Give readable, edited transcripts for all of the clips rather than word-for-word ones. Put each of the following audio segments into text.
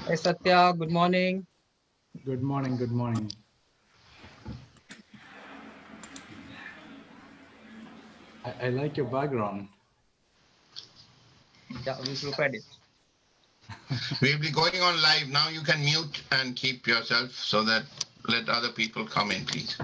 Hey Satya, good morning. Good morning. Good morning. I like your background. Yeah, we prepared it. We'll be going on live now. You can mute and keep yourself so that let other people come in, please.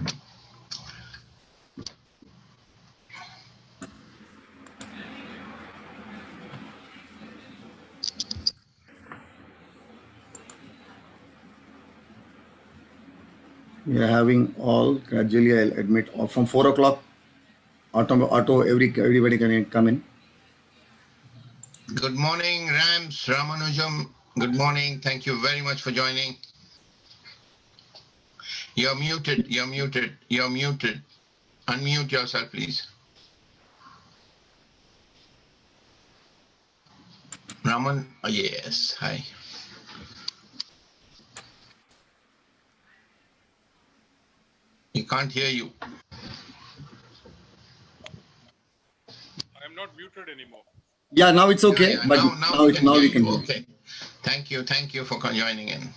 We are having all gradually, I'll admit, from 4 o'clock, everybody can come in. Good morning, Rams, Ramanujam. Good morning. Thank you very much for joining. You're muted. You're muted. You're muted. Unmute yourself, please. Raman, yes. Hi. We can't hear you. I'm not muted anymore. Yeah, now it's okay, Yeah, but now we can now hear we can you. hear. Okay. Thank you. Thank you for joining in.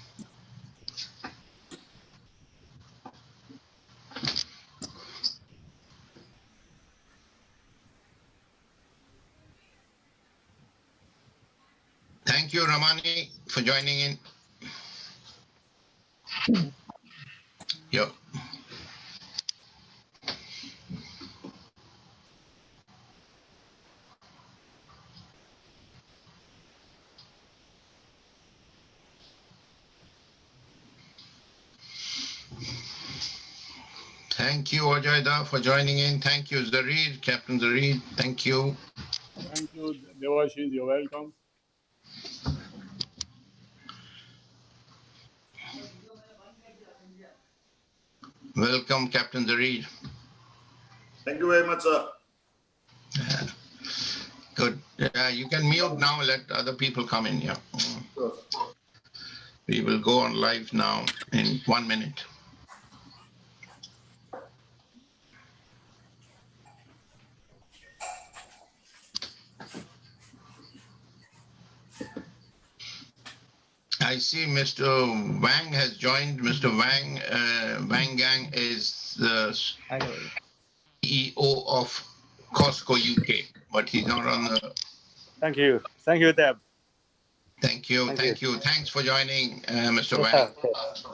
Thank you, Ramani, for joining in. Yep. Thank you, Ajayda, for joining in. Thank you, Zareed, Captain Zareed. Thank you. Thank you, Devashish. You're welcome. Welcome, Captain Zareed. Thank you very much, sir. Good. You can mute now, let other people come in here. Sure. We will go on live now in 1 minute. I see Mr. Wang has joined. Mr. Wang, Wang Gang is the Hello. CEO of Costco UK, but he's not on the. Thank you. Thank you, Deb. Thank you. Thank Thank you. Thanks for joining, Mr. Yes, Wang. sir.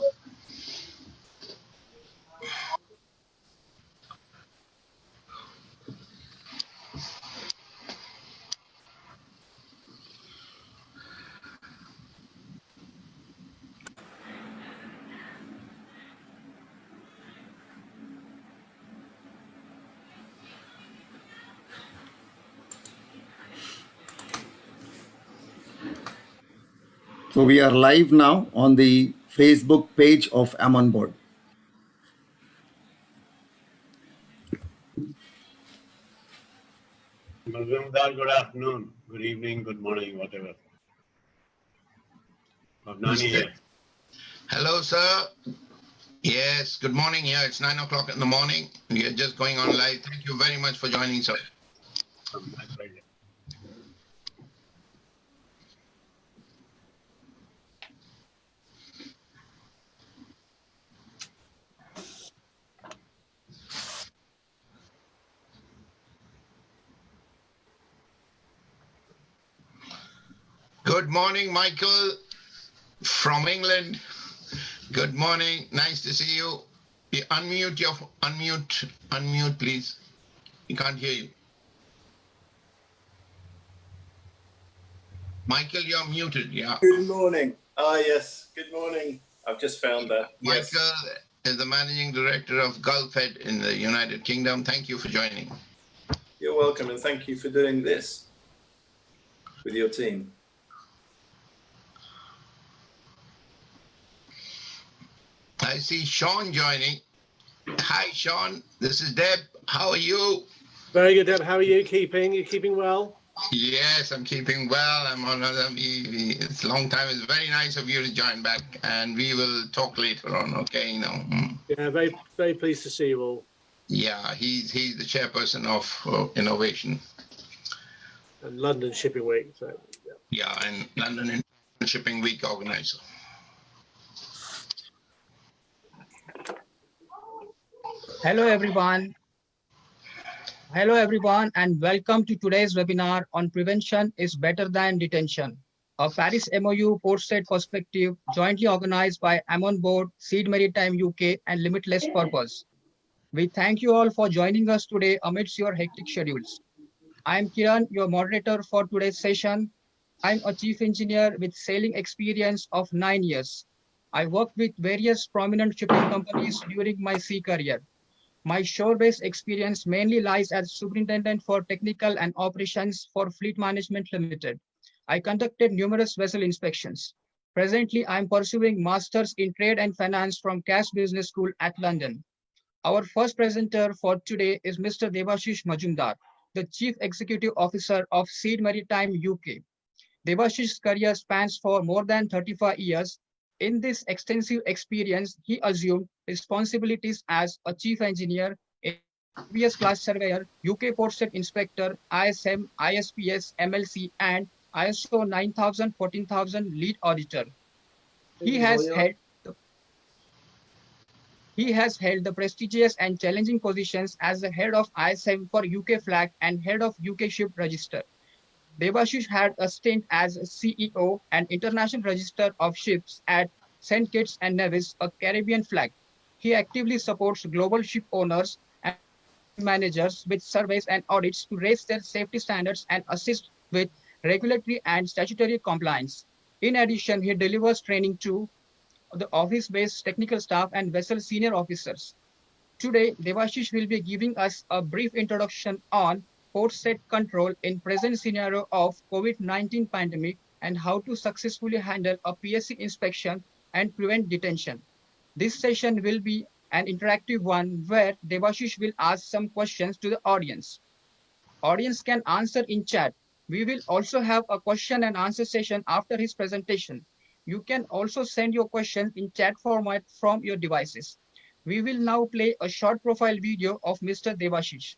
So we are live now on the Facebook page of Amon Board. Good afternoon, good evening, good morning, whatever. Nani here. Hello, sir. Yes, good morning. Yeah, it's 9 o'clock in the morning. We are just going on live. Thank you very much for joining, sir. My pleasure. Good morning, Michael from England. Good morning. Nice to see you. Unmute, please. We can't hear you. Michael, you're muted. Yeah. Good morning. Yes. Good morning. I've just found that. Yes. Michael is the managing director of Gulfed in the United Kingdom. Thank you for joining. You're welcome, and thank you for doing this with your team. I see Sean joining. Hi, Sean. This is Deb. How are you? Very good, Deb. How are you keeping? You keeping well? Yes, I'm keeping well. I'm on another. It's a long time. It's very nice of you to join back, and we will talk later on. Okay, Yeah, very, very pleased to see you all. Yeah, he's the chairperson of innovation. And London Shipping Week. So yeah, in London. Shipping Week organizer. Hello, everyone. Hello, everyone, and welcome to today's webinar on Prevention is Better Than Detention, a Paris MOU Port-State Perspective jointly organized by Amon Board, Seed Maritime UK, and Limitless Purpose. We thank you all for joining us today amidst your hectic schedules. I am Kiran, your moderator for today's session. I'm a chief engineer with sailing experience of 9 years. I worked with various prominent shipping companies during my sea career. My shore-based experience mainly lies as Superintendent for Technical and Operations for Fleet Management Limited. I conducted numerous vessel inspections. Presently, I am pursuing Masters in Trade and Finance from Cass Business School at London. Our first presenter for today is Mr. Devashish Majumdar, the Chief Executive Officer of Seed Maritime UK. Devashish's career spans for more than 35 years. In this extensive experience, he assumed responsibilities as a chief engineer, previous class surveyor, UK Port State Inspector, ISM, ISPS, MLC, and ISO 9000 14000 lead auditor. He has held the prestigious and challenging positions as the head of ISM for UK Flag and head of UK Ship Register. Devashish had a stint as CEO and International Register of Ships at St. Kitts and Nevis, a Caribbean flag. He actively supports global ship owners and managers with surveys and audits to raise their safety standards and assist with regulatory and statutory compliance. In addition, he delivers training to the office-based technical staff and vessel senior officers. Today, Devashish will be giving us a brief introduction on port state control in present scenario of COVID-19 pandemic and how to successfully handle a PSC inspection and prevent detention. This session will be an interactive one where Devashish will ask some questions to the audience. Audience can answer in chat. We will also have a question and answer session after his presentation. You can also send your questions in chat format from your devices. We will now play a short profile video of Mr. Devashish.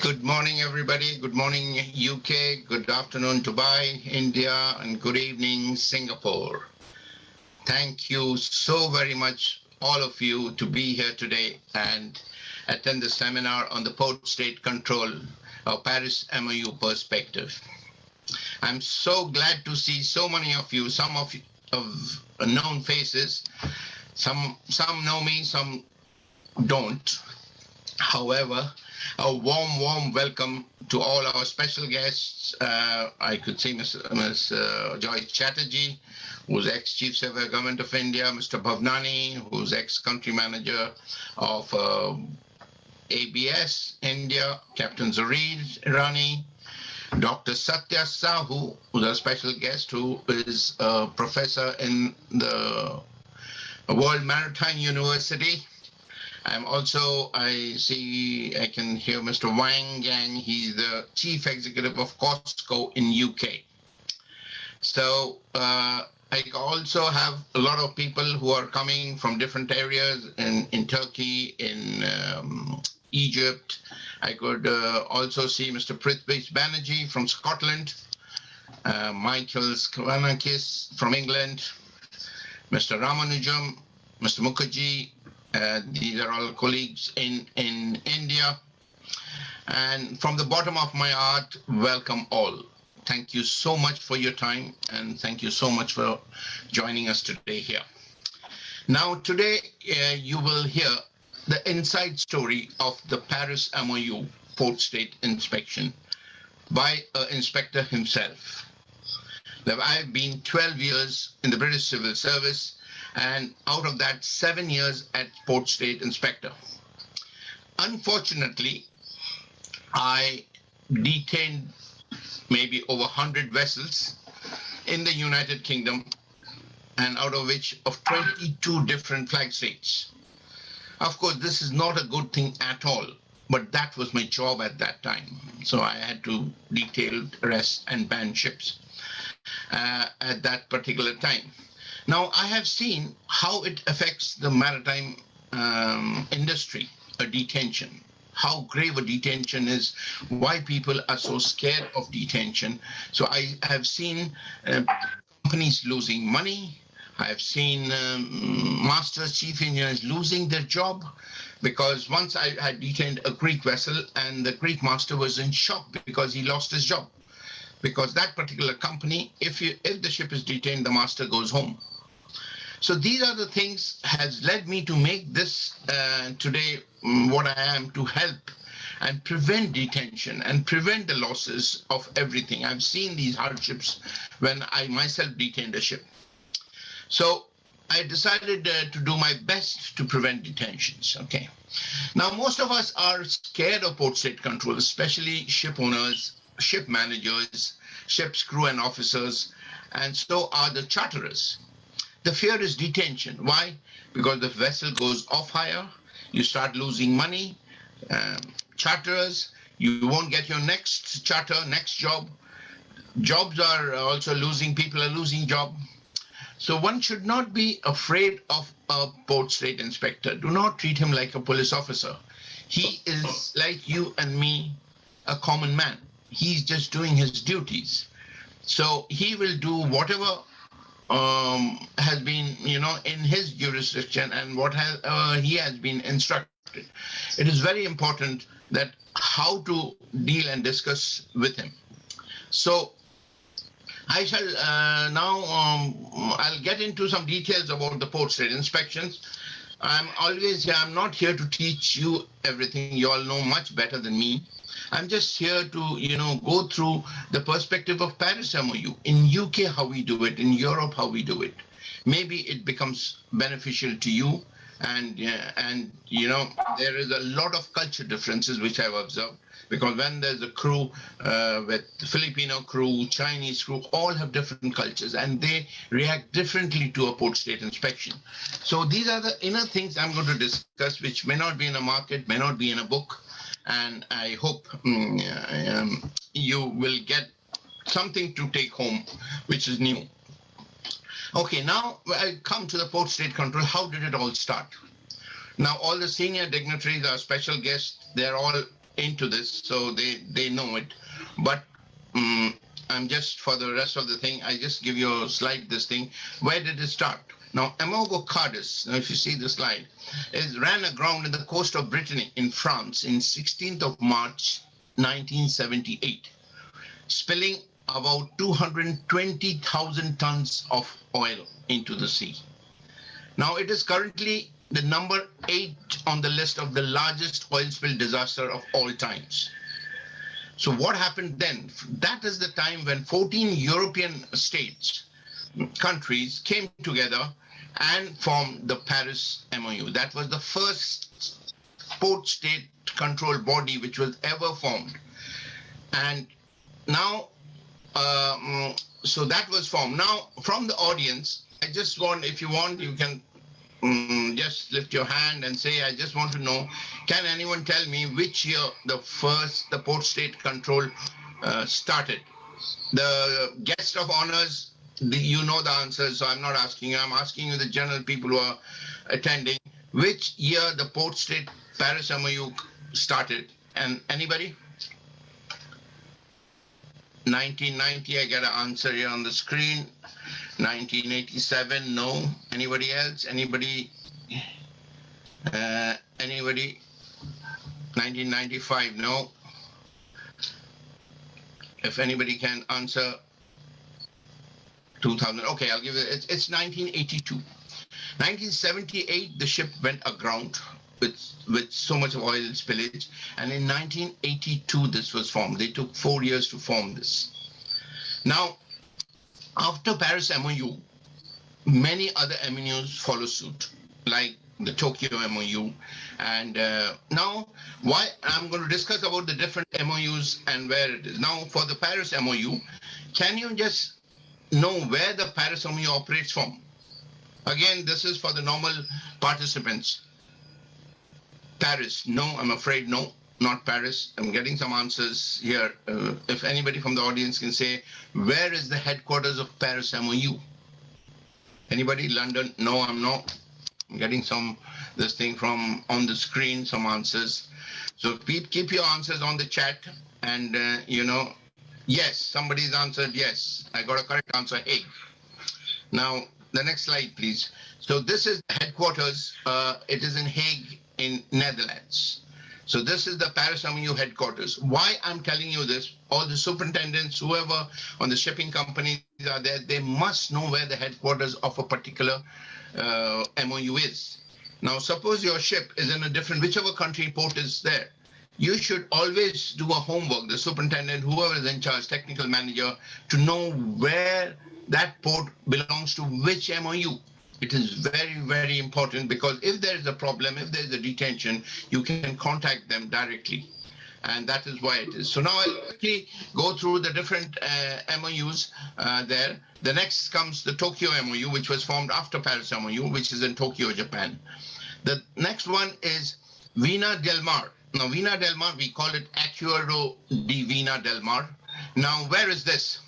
Good morning, everybody. Good morning, UK. Good afternoon, Dubai, India, and good evening, Singapore. Thank you so very much, all of you, to be here today and attend the seminar on the port state control of Paris MOU perspective. I'm so glad to see so many of you, some of known faces. Some know me, some don't. However, a warm welcome to all our special guests. I could see Ms. Joy Chatterjee, who's ex-Chief Secretary Government of India, Mr. Bhavnani, who's ex-country manager of ABS India, Captain Zareed Irani, Dr. Satya Sahu, who's a special guest, who is a professor in the World Maritime University. I can hear Mr. Wang Yang. He's the chief executive of Costco in UK. So I also have a lot of people who are coming from different areas in Turkey, in Egypt. I could also see Mr. Prithvish Banerjee from Scotland, Michael Skvanakis from England, Mr. Ramanujam, Mr. Mukherjee. These are all colleagues in India. And from the bottom of my heart, welcome all. Thank you so much for your time, and thank you so much for joining us today here. Now, today you will hear the inside story of the Paris MOU Port State Inspection by an inspector himself. Now, I've been 12 years in the British Civil Service, and out of that 7 years at Port State Inspector. Unfortunately, I detained maybe over 100 vessels in the United Kingdom, and out of which of 22 different flag states. Of course, this is not a good thing at all, but that was my job at that time. So I had to detail, arrest, and ban ships at that particular time. Now, I have seen how it affects the maritime industry, a detention, how grave a detention is, why people are so scared of detention. So I have seen companies losing money. I have seen masters, chief engineers losing their job, because once I had detained a Greek vessel and the Greek master was in shock because he lost his job. Because that particular company, if the ship is detained, the master goes home. So these are the things has led me to make this today what I am, to help and prevent detention and prevent the losses of everything. I've seen these hardships when I myself detained a ship. So I decided to do my best to prevent detentions. Okay. Now, most of us are scared of port state control, especially ship owners, ship managers, ship's crew and officers, and so are the charterers. The fear is detention. Why? Because the vessel goes off hire, you start losing money. Charterers, you won't get your next charter, next job. Jobs are also losing, people are losing job. So one should not be afraid of a port state inspector. Do not treat him like a police officer. He is like you and me, a common man. He's just doing his duties. So he will do whatever has been, in his jurisdiction and what he has been instructed. It is very important that how to deal and discuss with him. So I shall now, I'll get into some details about the port state inspections. I'm always here. I'm not here to teach you everything. You all know much better than me. I'm just here to, go through the perspective of Paris MOU. In UK, how we do it. In Europe, how we do it. Maybe it becomes beneficial to you. And there is a lot of culture differences which I've observed. Because when there's a crew with Filipino crew, Chinese crew, all have different cultures and they react differently to a port state inspection. So these are the inner things I'm going to discuss, which may not be in a market, may not be in a book. And I hope you will get something to take home, which is new. Okay, now I come to the port state control. How did it all start? Now, all the senior dignitaries, our special guests, they're all into this, so they know it. But I'm just, for the rest of the thing, I just give you a slide, this thing. Where did it start? Now, Amogo Cadiz, now if you see the slide, ran aground in the coast of Brittany in France in 16th of March, 1978, spilling about 220,000 tons of oil into the sea. Now, it is currently the number 8 on the list of the largest oil spill disaster of all times. So what happened then? That is the time when 14 European states, countries came together and formed the Paris MOU. That was the first port state control body which was ever formed. And now, so that was formed. Now, from the audience, I just want, if you want, you can just lift your hand and say, I just want to know, can anyone tell me which year the port state control started? The guest of honors, you know the answers, so I'm not asking you. I'm asking you, the general people who are attending, which year the port state Paris MOU started? And anybody? 1990, I get an answer here on the screen. 1987, no. Anybody else? Anybody? Anybody? 1995, no. If anybody can answer 2000, okay, I'll give it. It's 1982. 1978, the ship went aground with so much of oil spillage, and in 1982 this was formed. They took 4 years to form this. Now, after Paris MOU, many other MOUs follow suit, like the Tokyo MOU. And now, why I'm going to discuss about the different MOUs and where it is. Now, for the Paris MOU, can you just know where the Paris MOU operates from? Again, this is for the normal participants. Paris, no, I'm afraid no, not Paris. I'm getting some answers here. If anybody from the audience can say, where is the headquarters of Paris MOU? Anybody? London? No, I'm not. I'm getting this thing from on the screen, some answers. So keep your answers on the chat. And, yes, somebody's answered yes. I got a correct answer, Hague. Now, the next slide, please. So this is the headquarters. It is in Hague in Netherlands. So this is the Paris MOU headquarters. Why I'm telling you this, all the superintendents, whoever on the shipping companies are there, they must know where the headquarters of a particular MOU is. Now, suppose your ship is in a different, whichever country port is there, you should always do a homework, the superintendent, whoever is in charge, technical manager, to know where that port belongs to which MOU. It is very, very important, because if there is a problem, if there is a detention, you can contact them directly. And that is why it is. So now I'll quickly go through the different MOUs there. The next comes the Tokyo MOU, which was formed after Paris MOU, which is in Tokyo, Japan. The next one is Vina del Mar. Now, Vina del Mar, we call it Acuerdo de Vina del Mar. Now, where is this?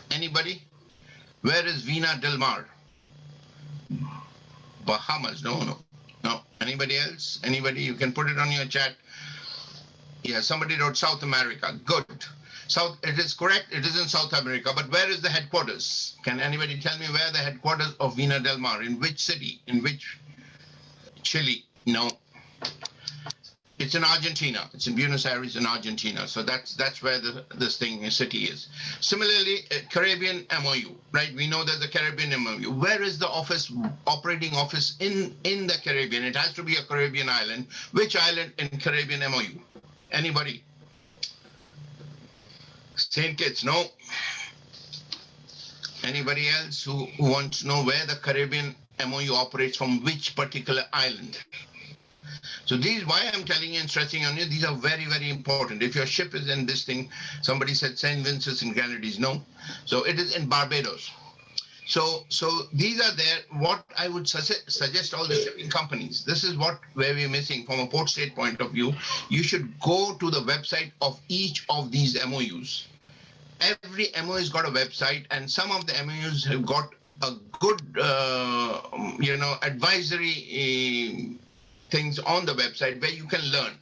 Anybody? Where is Vina del Mar? Bahamas? No. Anybody else? Anybody? You can put it on your chat. Yeah, somebody wrote South America. Good. It is correct. It is in South America. But where is the headquarters? Can anybody tell me where the headquarters of Vina del Mar? In which city? In which? Chile? No. It's in Argentina. It's in Buenos Aires in Argentina. So that's where this city is. Similarly, Caribbean MOU, right? We know there's a Caribbean MOU. Where is the operating office in the Caribbean? It has to be a Caribbean island. Which island in Caribbean MOU? Anybody? St. Kitts, no. Anybody else who wants to know where the Caribbean MOU operates from which particular island? So why I'm telling you and stressing on you, these are very, very important. If your ship is in this thing, somebody said St. Vincent and Grenadines, no. So it is in Barbados. So these are there. What I would suggest all the shipping companies, this is where we're missing from a port state point of view. You should go to the website of each of these MOUs. Every MOU has got a website, and some of the MOUs have got a good, advisory things on the website where you can learn.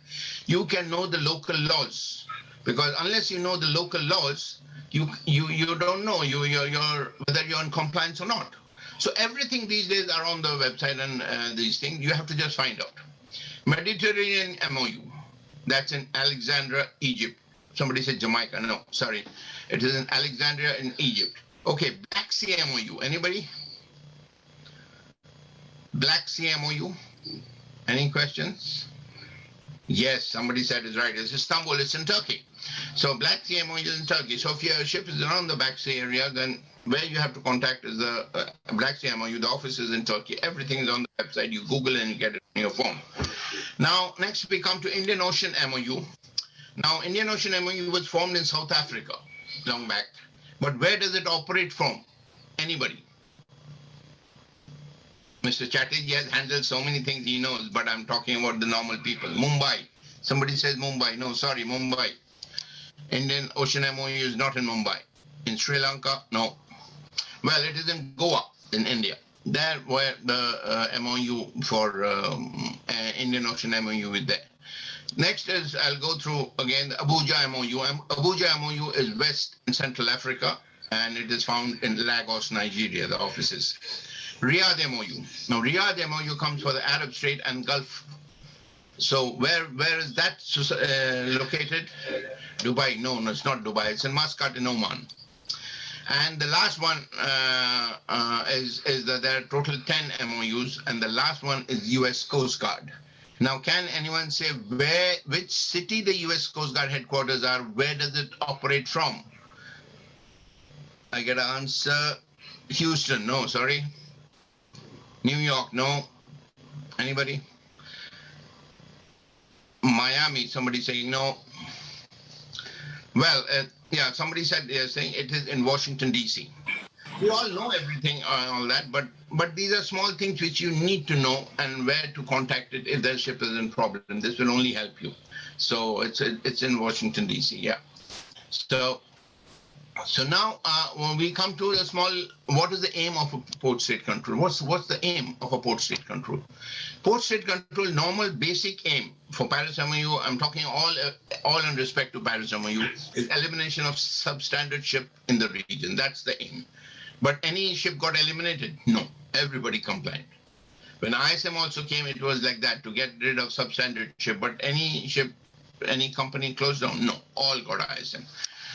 You can know the local laws, because unless you know the local laws, you don't know whether you're in compliance or not. So everything these days are on the website, and these things you have to just find out. Mediterranean MOU, that's in Alexandria, Egypt. Somebody said Jamaica. No, sorry, it is in Alexandria in Egypt. Okay, Black Sea MOU. Anybody? Black Sea MOU. Any questions? Yes, somebody said it's right. It's Istanbul, it's in Turkey. So Black Sea MOU is in Turkey. So if your ship is around the Black Sea area, then where you have to contact is the Black Sea MOU. The office is in Turkey. Everything is on the website. You Google and you get it on your phone. Now, next we come to Indian Ocean MOU. Now, Indian Ocean MOU was formed in South Africa long back. But where does it operate from? Anybody? Mr. Chatterjee has handled so many things he knows, but I'm talking about the normal people. Mumbai. Somebody says Mumbai. No, sorry, Mumbai. Indian Ocean MOU is not in Mumbai. In Sri Lanka, no. Well, it is in Goa, in India. There where the MOU for Indian Ocean MOU is there. Next is, I'll go through again the Abuja MOU. Abuja MOU is West and Central Africa, and it is found in Lagos, Nigeria, the offices. Riyadh MOU. Now, Riyadh MOU comes for the Arab Strait and Gulf. So where is that located? Dubai. No, it's not Dubai. It's in Muscat in Oman. And the last one is that there are total 10 MOUs, and the last one is U.S. Coast Guard. Now, can anyone say which city the U.S. Coast Guard headquarters are? Where does it operate from? I get an answer. Houston, no, sorry. New York, no. Anybody? Miami, somebody saying no. Well, yeah, somebody said they're saying it is in Washington, D.C. We all know everything, all that, but these are small things which you need to know and where to contact it if the ship is in problem. This will only help you. So it's in Washington, D.C., yeah. So now when we come to the small, what is the aim of a port state control? What's the aim of a port state control? Port state control, normal basic aim for Paris MOU, I'm talking all in respect to Paris MOU, is elimination of substandard ship in the region. That's the aim. But any ship got eliminated? No, everybody complied. When ISM also came, it was like that, to get rid of substandard ship. But any ship, any company closed down? No, all got ISM.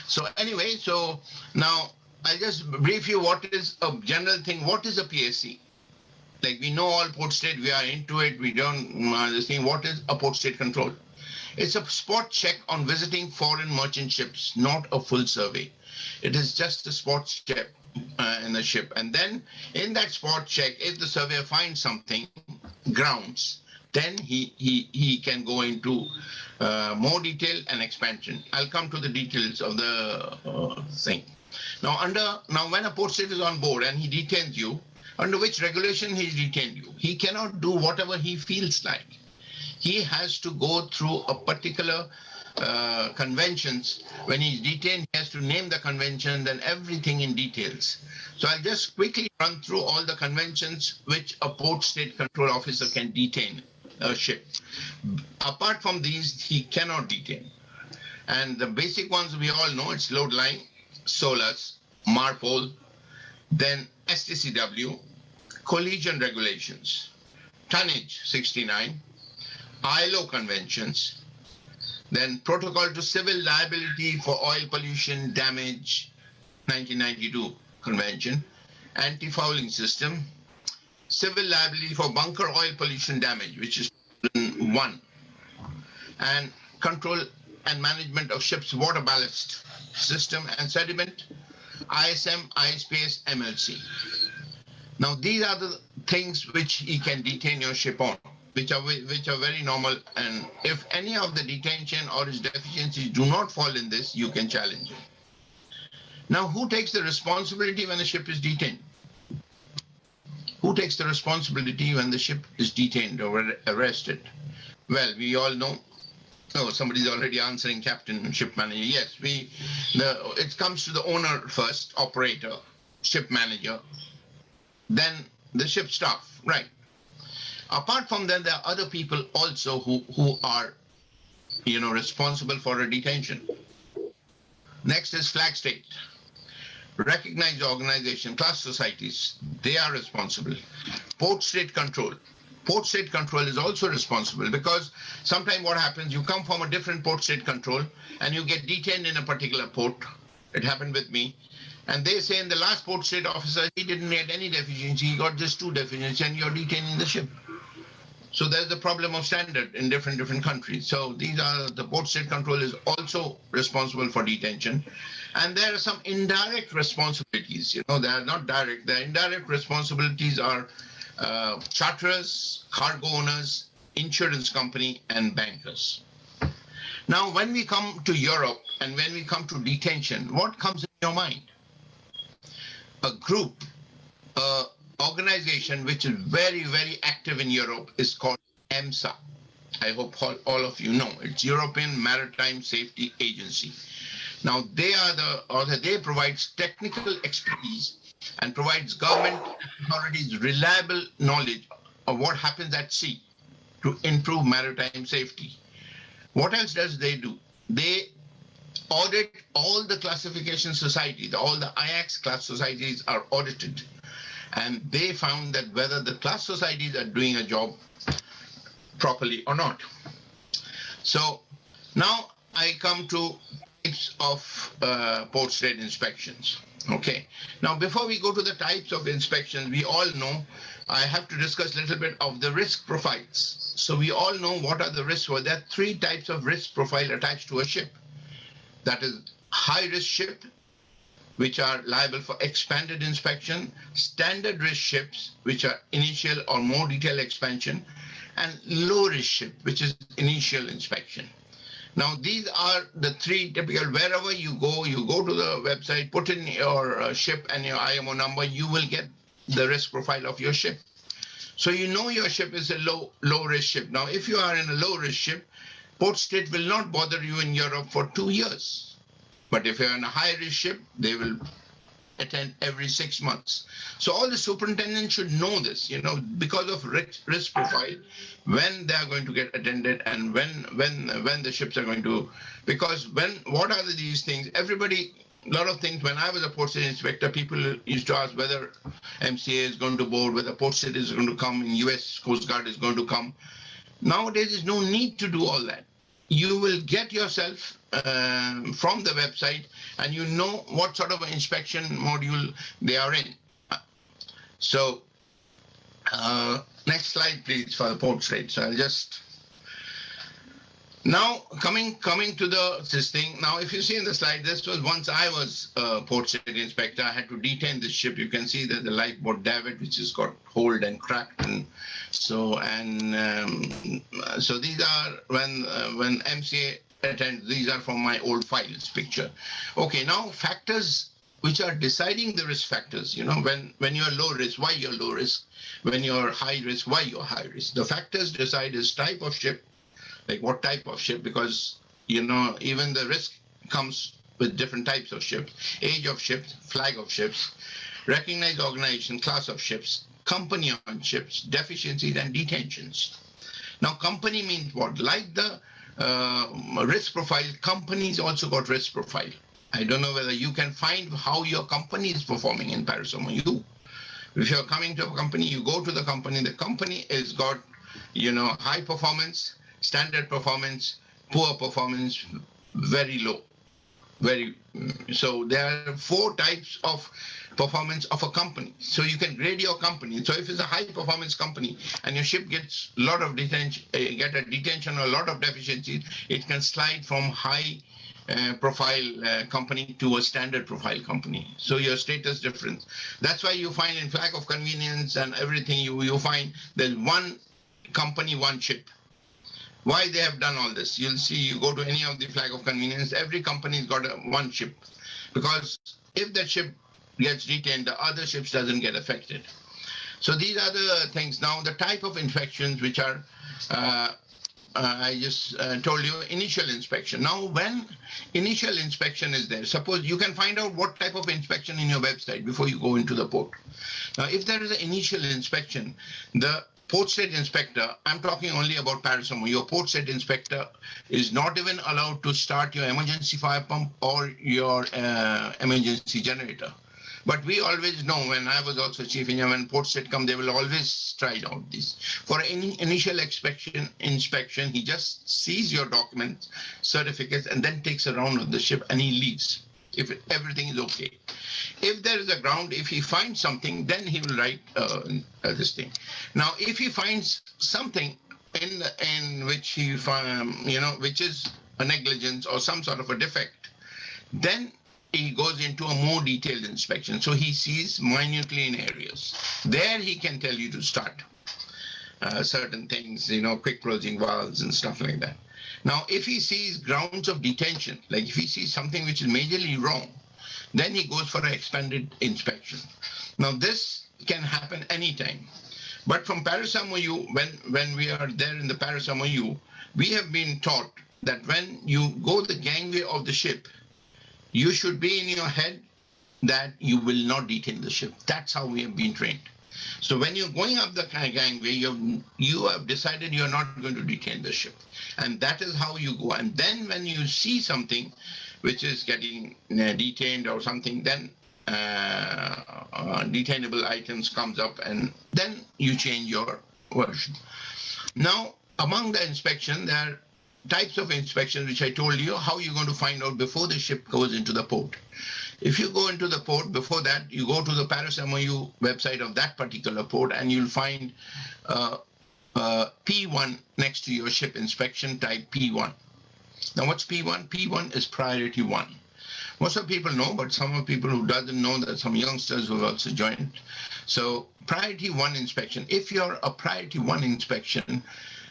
So anyway, so now I'll just brief you what is a general thing. What is a PSC? Like we know all port state, we are into it. We don't understand what is a port state control. It's a spot check on visiting foreign merchant ships, not a full survey. It is just a spot check in the ship. And then in that spot check, if the surveyor finds something, grounds, then he can go into more detail and expansion. I'll come to the details of the thing. Now, when a port state is on board and he detains you, under which regulation he detained you? He cannot do whatever he feels like. He has to go through a particular conventions. When he's detained, he has to name the convention and everything in details. So I'll just quickly run through all the conventions which a port state control officer can detain a ship. Apart from these, he cannot detain. And the basic ones we all know, it's load line, SOLAS, MARPOL, then STCW, collision regulations, tonnage 69, ILO conventions, then protocol to civil liability for oil pollution damage 1992 convention, anti-fouling system, civil liability for bunker oil pollution damage, which is 1, and control and management of ships' water ballast system and sediment, ISM, ISPS, MLC. Now, these are the things which he can detain your ship on, which are very normal. And if any of the detention or his deficiencies do not fall in this, you can challenge it. Now, who takes the responsibility when the ship is detained? Who takes the responsibility when the ship is detained or arrested? Well, we all know. Oh, somebody's already answering, captain, ship manager. Yes, it comes to the owner first, operator, ship manager, then the ship staff, right? Apart from that, there are other people also who are, responsible for a detention. Next is flag state. Recognized organization, class societies, they are responsible. Port state control. Port state control is also responsible because sometimes what happens, you come from a different port state control and you get detained in a particular port. It happened with me. And they say in the last port state officer, he didn't get any deficiency, he got just 2 deficiencies, and you're detaining the ship. So there's the problem of standard in different countries. So these are the port state control is also responsible for detention. And there are some indirect responsibilities. They are not direct. The indirect responsibilities are charterers, cargo owners, insurance company, and bankers. Now, when we come to Europe and when we come to detention, what comes in your mind? A group, organization which is very, very active in Europe is called EMSA. I hope all of you know. It's European Maritime Safety Agency. Now, they provide technical expertise and provides government authorities reliable knowledge of what happens at sea to improve maritime safety. What else does they do? They audit all the classification societies. All the IACS class societies are audited. And they found that whether the class societies are doing a job properly or not. So now I come to types of port state inspections. Okay. Now, before we go to the types of inspections, we all know I have to discuss a little bit of the risk profiles. So we all know what are the risks. Well, there are 3 types of risk profile attached to a ship. That is high risk ship, which are liable for expanded inspection, standard risk ships, which are initial or more detailed expansion, and low risk ship, which is initial inspection. Now, these are the 3 typical. Wherever you go to the website, put in your ship and your IMO number, you will get the risk profile of your ship. So you know your ship is a low risk ship. Now, if you are in a low risk ship, port state will not bother you in Europe for 2 years. But if you're in a high risk ship, they will attend every 6 months. So all the superintendents should know this, because of risk profile, when they are going to get attended and when the ships are going to, because what are these things? A lot of things, when I was a port state inspector, people used to ask whether MCA is going to board, whether port state is going to come, and US Coast Guard is going to come. Nowadays, there's no need to do all that. You will get yourself from the website and you know what sort of an inspection module they are in. So next slide, please, for the port state. So I'll just... Now, coming to this thing. Now, if you see in the slide, this was once I was a port state inspector. I had to detain this ship. You can see that the lifeboat David, which has got holed and cracked, and so these are when MCA attends. These are from my old files picture. Okay, now factors which are deciding the risk factors. When you're low risk, why you're low risk? When you're high risk, why you're high risk? The factors decide is type of ship. Like what type of ship, because even the risk comes with different types of ships, age of ships, flag of ships, recognized organization, class of ships, company on ships, deficiencies and detentions. Now, company means what? Like the risk profile, companies also got risk profile. I don't know whether you can find how your company is performing in Paris MOU. If you're coming to a company, you go to the company has got, high performance, standard performance, poor performance, very low. So there are 4 types of performance of a company. So you can grade your company. So if it's a high performance company and your ship gets a lot of detention or a lot of deficiencies, it can slide from high profile company to a standard profile company. So your status difference. That's why you find in flag of convenience and everything, you find there's one company, one ship. Why they have done all this? You'll see, you go to any of the flag of convenience, every company's got one ship. Because if that ship gets detained, the other ships doesn't get affected. So these are the things. Now, the type of inspections which are, I just told you, initial inspection. Now, when initial inspection is there, suppose you can find out what type of inspection in your website before you go into the port. Now, if there is an initial inspection, the port state inspector, I'm talking only about Paris MOU. Your port state inspector is not even allowed to start your emergency fire pump or your emergency generator. But we always know, when I was also chief engineer, when port state come, they will always try out this. For any initial inspection, he just sees your documents, certificates, and then takes a round of the ship and he leaves if everything is okay. if there is a ground, if he finds something, then he will write this thing. Now, if he finds something in which he which is a negligence or some sort of a defect, then he goes into a more detailed inspection. So he sees minutely in areas. There he can tell you to start certain things, quick closing valves and stuff like that. Now, if he sees grounds of detention, like if he sees something which is majorly wrong, then he goes for an expanded inspection. Now, this can happen anytime. But from Paris MOU, when we are there in the Paris MOU, we have been taught that when you go the gangway of the ship, you should be in your head that you will not detain the ship. That's how we have been trained. So when you're going up the gangway, you have decided you're not going to detain the ship. And that is how you go. And then when you see something which is getting detained or something, then detainable items comes up, and then you change your version. Now, among the inspection, there are types of inspection which I told you how you're going to find out before the ship goes into the port. If you go into the port, before that, you go to the Paris MOU website of that particular port, and you'll find P1 next to your ship inspection type P1. Now, what's P1? P1 is priority 1. Most of people know, but some of people who doesn't know, that some youngsters who have also joined. So priority 1 inspection. If you're a priority 1 inspection,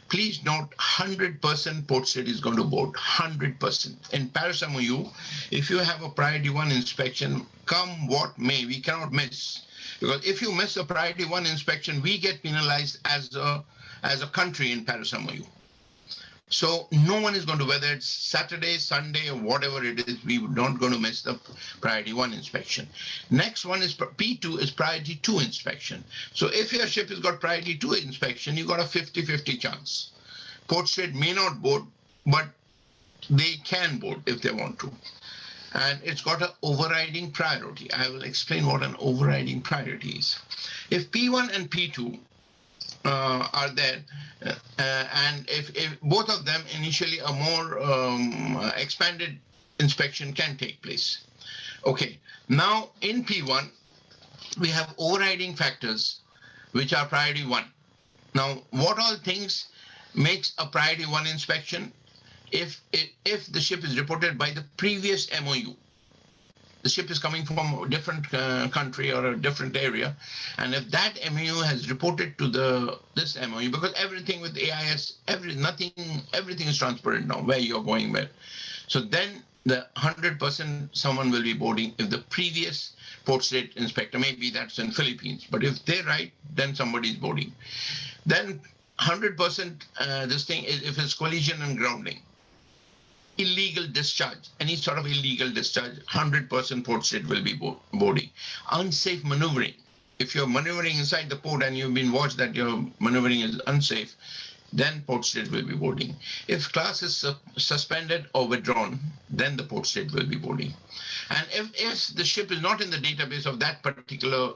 please note 100% port state is going to board, 100%. In Paris MOU, if you have a priority 1 inspection, come what may, we cannot miss. Because if you miss a priority 1 inspection, we get penalized as a country in Paris MOU. So no one is going to, whether it's Saturday, Sunday, or whatever it is, we're not going to miss the priority 1 inspection. Next one is P2 is priority 2 inspection. So if your ship has got priority 2 inspection, you got a 50-50 chance. Port State may not board, but they can board if they want to. And it's got an overriding priority. I will explain what an overriding priority is. If P1 and P2 are there, and if both of them initially a more expanded inspection can take place. Okay, now in P1 we have overriding factors which are priority 1. Now, what all things makes a priority 1 inspection? If the ship is reported by the previous MOU. The ship is coming from a different country or a different area, and if that MOU has reported to this MOU, because everything with AIS, everything is transparent now, where you're going where. So then the 100% someone will be boarding if the previous port state inspector, maybe that's in Philippines, but if they're right, then somebody is boarding. Then 100% this thing is if it's collision and grounding. Illegal discharge, any sort of illegal discharge, 100% port state will be boarding. Unsafe maneuvering. If you're maneuvering inside the port and you've been watched that your maneuvering is unsafe, then port state will be boarding. If class is suspended or withdrawn, then the port state will be boarding. And if the ship is not in the database of that particular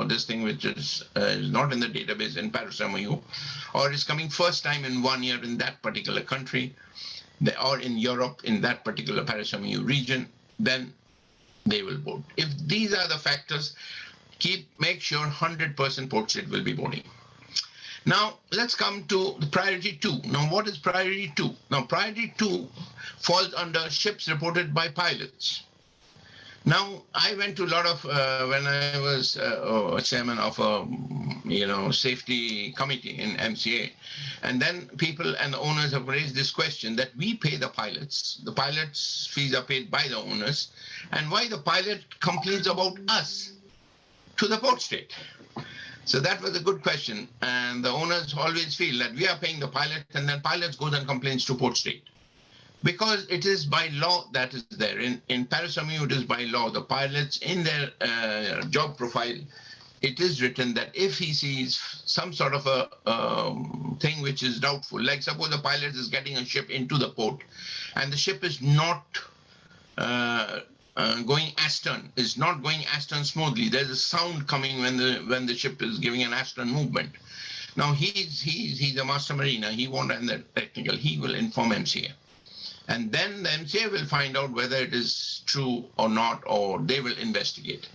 this thing, which is not in the database in Paris MOU, or is coming first time in 1 year in that particular country, or in Europe in that particular Paris MOU region, then they will board. If these are the factors, make sure 100% port state will be boarding. Now, let's come to the priority 2. Now, what is priority 2? Now, priority 2 falls under ships reported by pilots. Now, I went to a lot of, when I was chairman of a safety committee in MCA, and then people and the owners have raised this question that we pay the pilots' fees are paid by the owners, and why the pilot complains about us to the port state? So that was a good question, and the owners always feel that we are paying the pilot, and then pilots goes and complains to port state. Because it is by law that is there. In Paris MOU, it is by law. The pilots, in their job profile, it is written that if he sees some sort of a thing which is doubtful, like suppose a pilot is getting a ship into the port, and the ship is not going astern, is not going astern smoothly. There's a sound coming when the ship is giving an astern movement. Now he's a master mariner. He won't end that technical. He will inform MCA. And then the MCA will find out whether it is true or not, or they will investigate.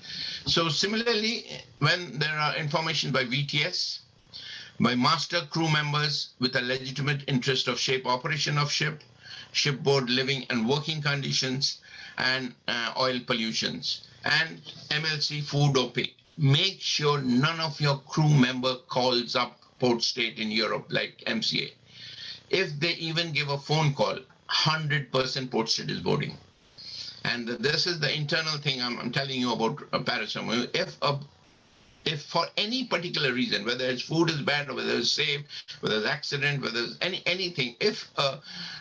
So similarly, when there are information by VTS, by master crew members with a legitimate interest of ship operation of ship, shipboard living and working conditions, and oil pollutions, and MLC food or pay, make sure none of your crew member calls up port state in Europe like MCA. If they even give a phone call, 100% port state is boarding. And this is the internal thing I'm telling you about Paris. If for any particular reason, whether it's food is bad or whether it's safe, whether it's accident, whether it's anything, if a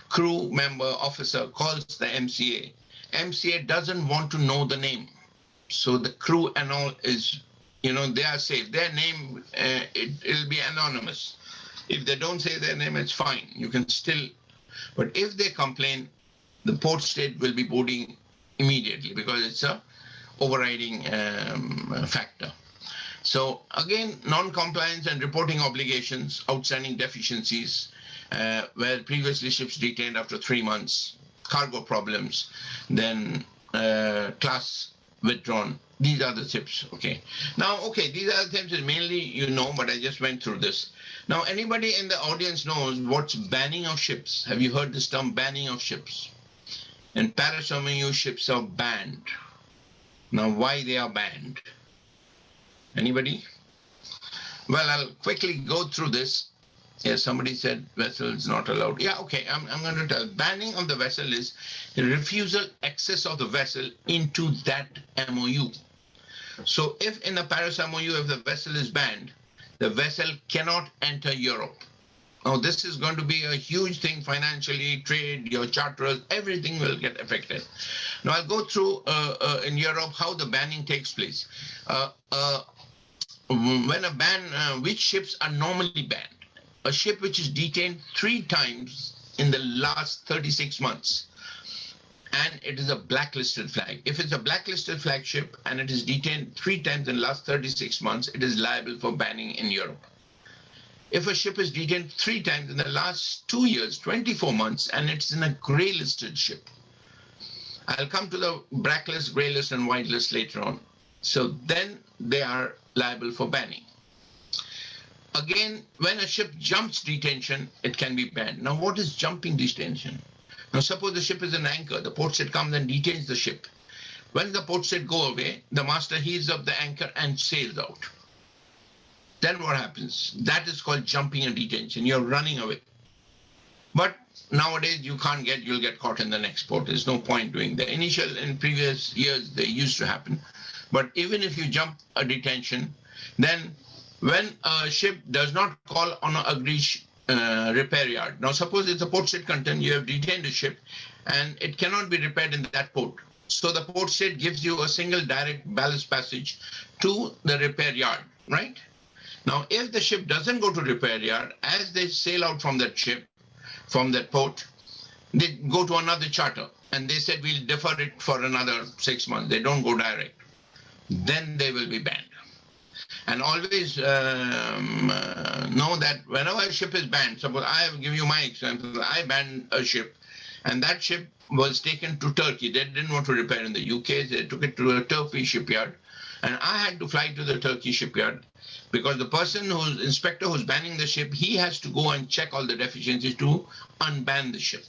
crew member officer calls the MCA doesn't want to know the name. So the crew and all is, they are safe. Their name, it'll be anonymous. If they don't say their name, it's fine. You can still, but if they complain, the port state will be boarding immediately because it's a overriding factor. So again, non-compliance and reporting obligations, outstanding deficiencies, where previously ships detained after 3 months, cargo problems, then class withdrawn. These are the tips, okay. Now, okay, these are the tips that mainly but I just went through this. Now, anybody in the audience knows what's banning of ships? Have you heard this term, banning of ships? And Paris MOU ships are banned. Now, why they are banned? Anybody? Well, I'll quickly go through this. Yes, somebody said vessel is not allowed. Yeah, okay, I'm going to tell. Banning of the vessel is the refusal access of the vessel into that MOU. So if in the Paris MOU, if the vessel is banned, the vessel cannot enter Europe. Now, this is going to be a huge thing financially, trade, your charterers, everything will get affected. Now, I'll go through in Europe how the banning takes place. When a ban, which ships are normally banned? A ship which is detained 3 times in the last 36 months, and it is a blacklisted flag. If it's a blacklisted flagship and it is detained 3 times in the last 36 months, it is liable for banning in Europe. If a ship is detained 3 times in the last 2 years, 24 months, and it's in a grey listed ship, I'll come to the blacklist, grey list, and white list later on. So then they are liable for banning. Again, when a ship jumps detention, it can be banned. Now, what is jumping detention? Now, suppose the ship is an anchor. The port state comes and detains the ship. When the port state go away, the master heaves up the anchor and sails out. Then what happens? That is called jumping and detention. You're running away. But nowadays, you'll get caught in the next port. There's no point doing that. In previous years, they used to happen. But even if you jump a detention, then when a ship does not call on an agreed repair yard. Now, suppose it's a port state content, you have detained a ship, and it cannot be repaired in that port. So the port state gives you a single direct ballast passage to the repair yard, right? Now, if the ship doesn't go to repair yard, as they sail out from that ship, from that port, they go to another charter, and they said, we'll defer it for another 6 months. They don't go direct. Then they will be banned. And always know that whenever a ship is banned, suppose I give you my example, I banned a ship, and that ship was taken to Turkey. They didn't want to repair in the UK. They took it to a Turkey shipyard, and I had to fly to the Turkey shipyard because the inspector who's banning the ship, he has to go and check all the deficiencies to unban the ship.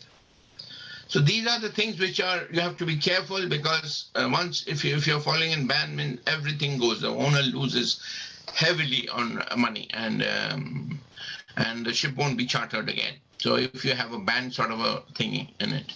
So these are the things which you have to be careful, because once if you're falling in ban, everything goes. The owner loses heavily on money, and the ship won't be chartered again. So if you have a ban sort of a thingy in it.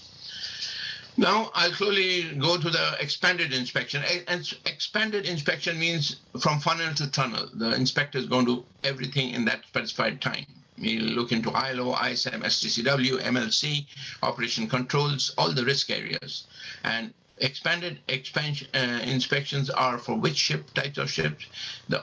Now I'll slowly go to the expanded inspection. And expanded inspection means from funnel to tunnel. The inspector is going to do everything in that specified time. We'll look into ILO, ISM, STCW, MLC, operation controls, all the risk areas. And expanded inspections are for which ship, types of ships?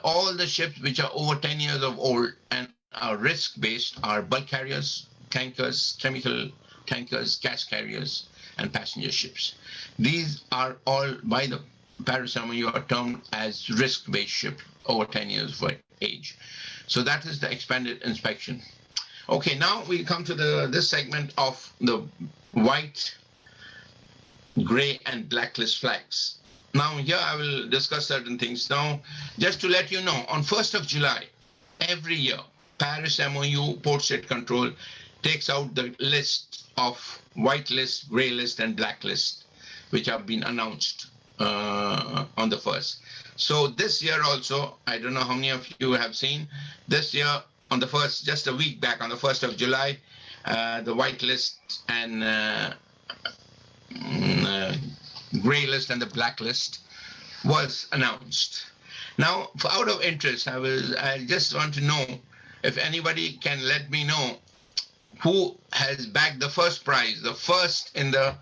All the ships which are over 10 years of old and are risk-based are bulk carriers, tankers, chemical tankers, gas carriers, and passenger ships. These are all, by the Paris MOU, are termed as risk-based ship over 10 years of age. So that is the expanded inspection. Okay, now we come to this segment of the white, gray, and blacklist flags. Now here I will discuss certain things. Now, just to let you know, on 1st of July, every year, Paris MOU Port State Control takes out the list of white list, gray list, and black list, which have been announced on the 1st. So this year also, I don't know how many of you have seen, this year on the 1st, just a week back on the 1st of July, the white list and gray list and the black list was announced. Now, out of interest, I just want to know if anybody can let me know who has bagged the first prize, the first in the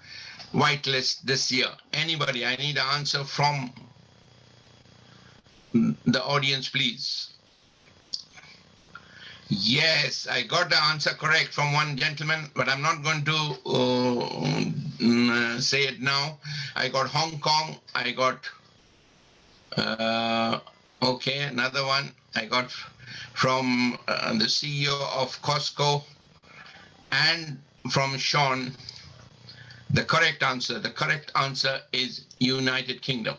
white list this year. Anybody? I need an answer from the audience, please. Yes, I got the answer correct from one gentleman, but I'm not going to say it now. I got Hong Kong. I got, okay, another one. I got from the CEO of Costco and from Sean. The correct answer is United Kingdom.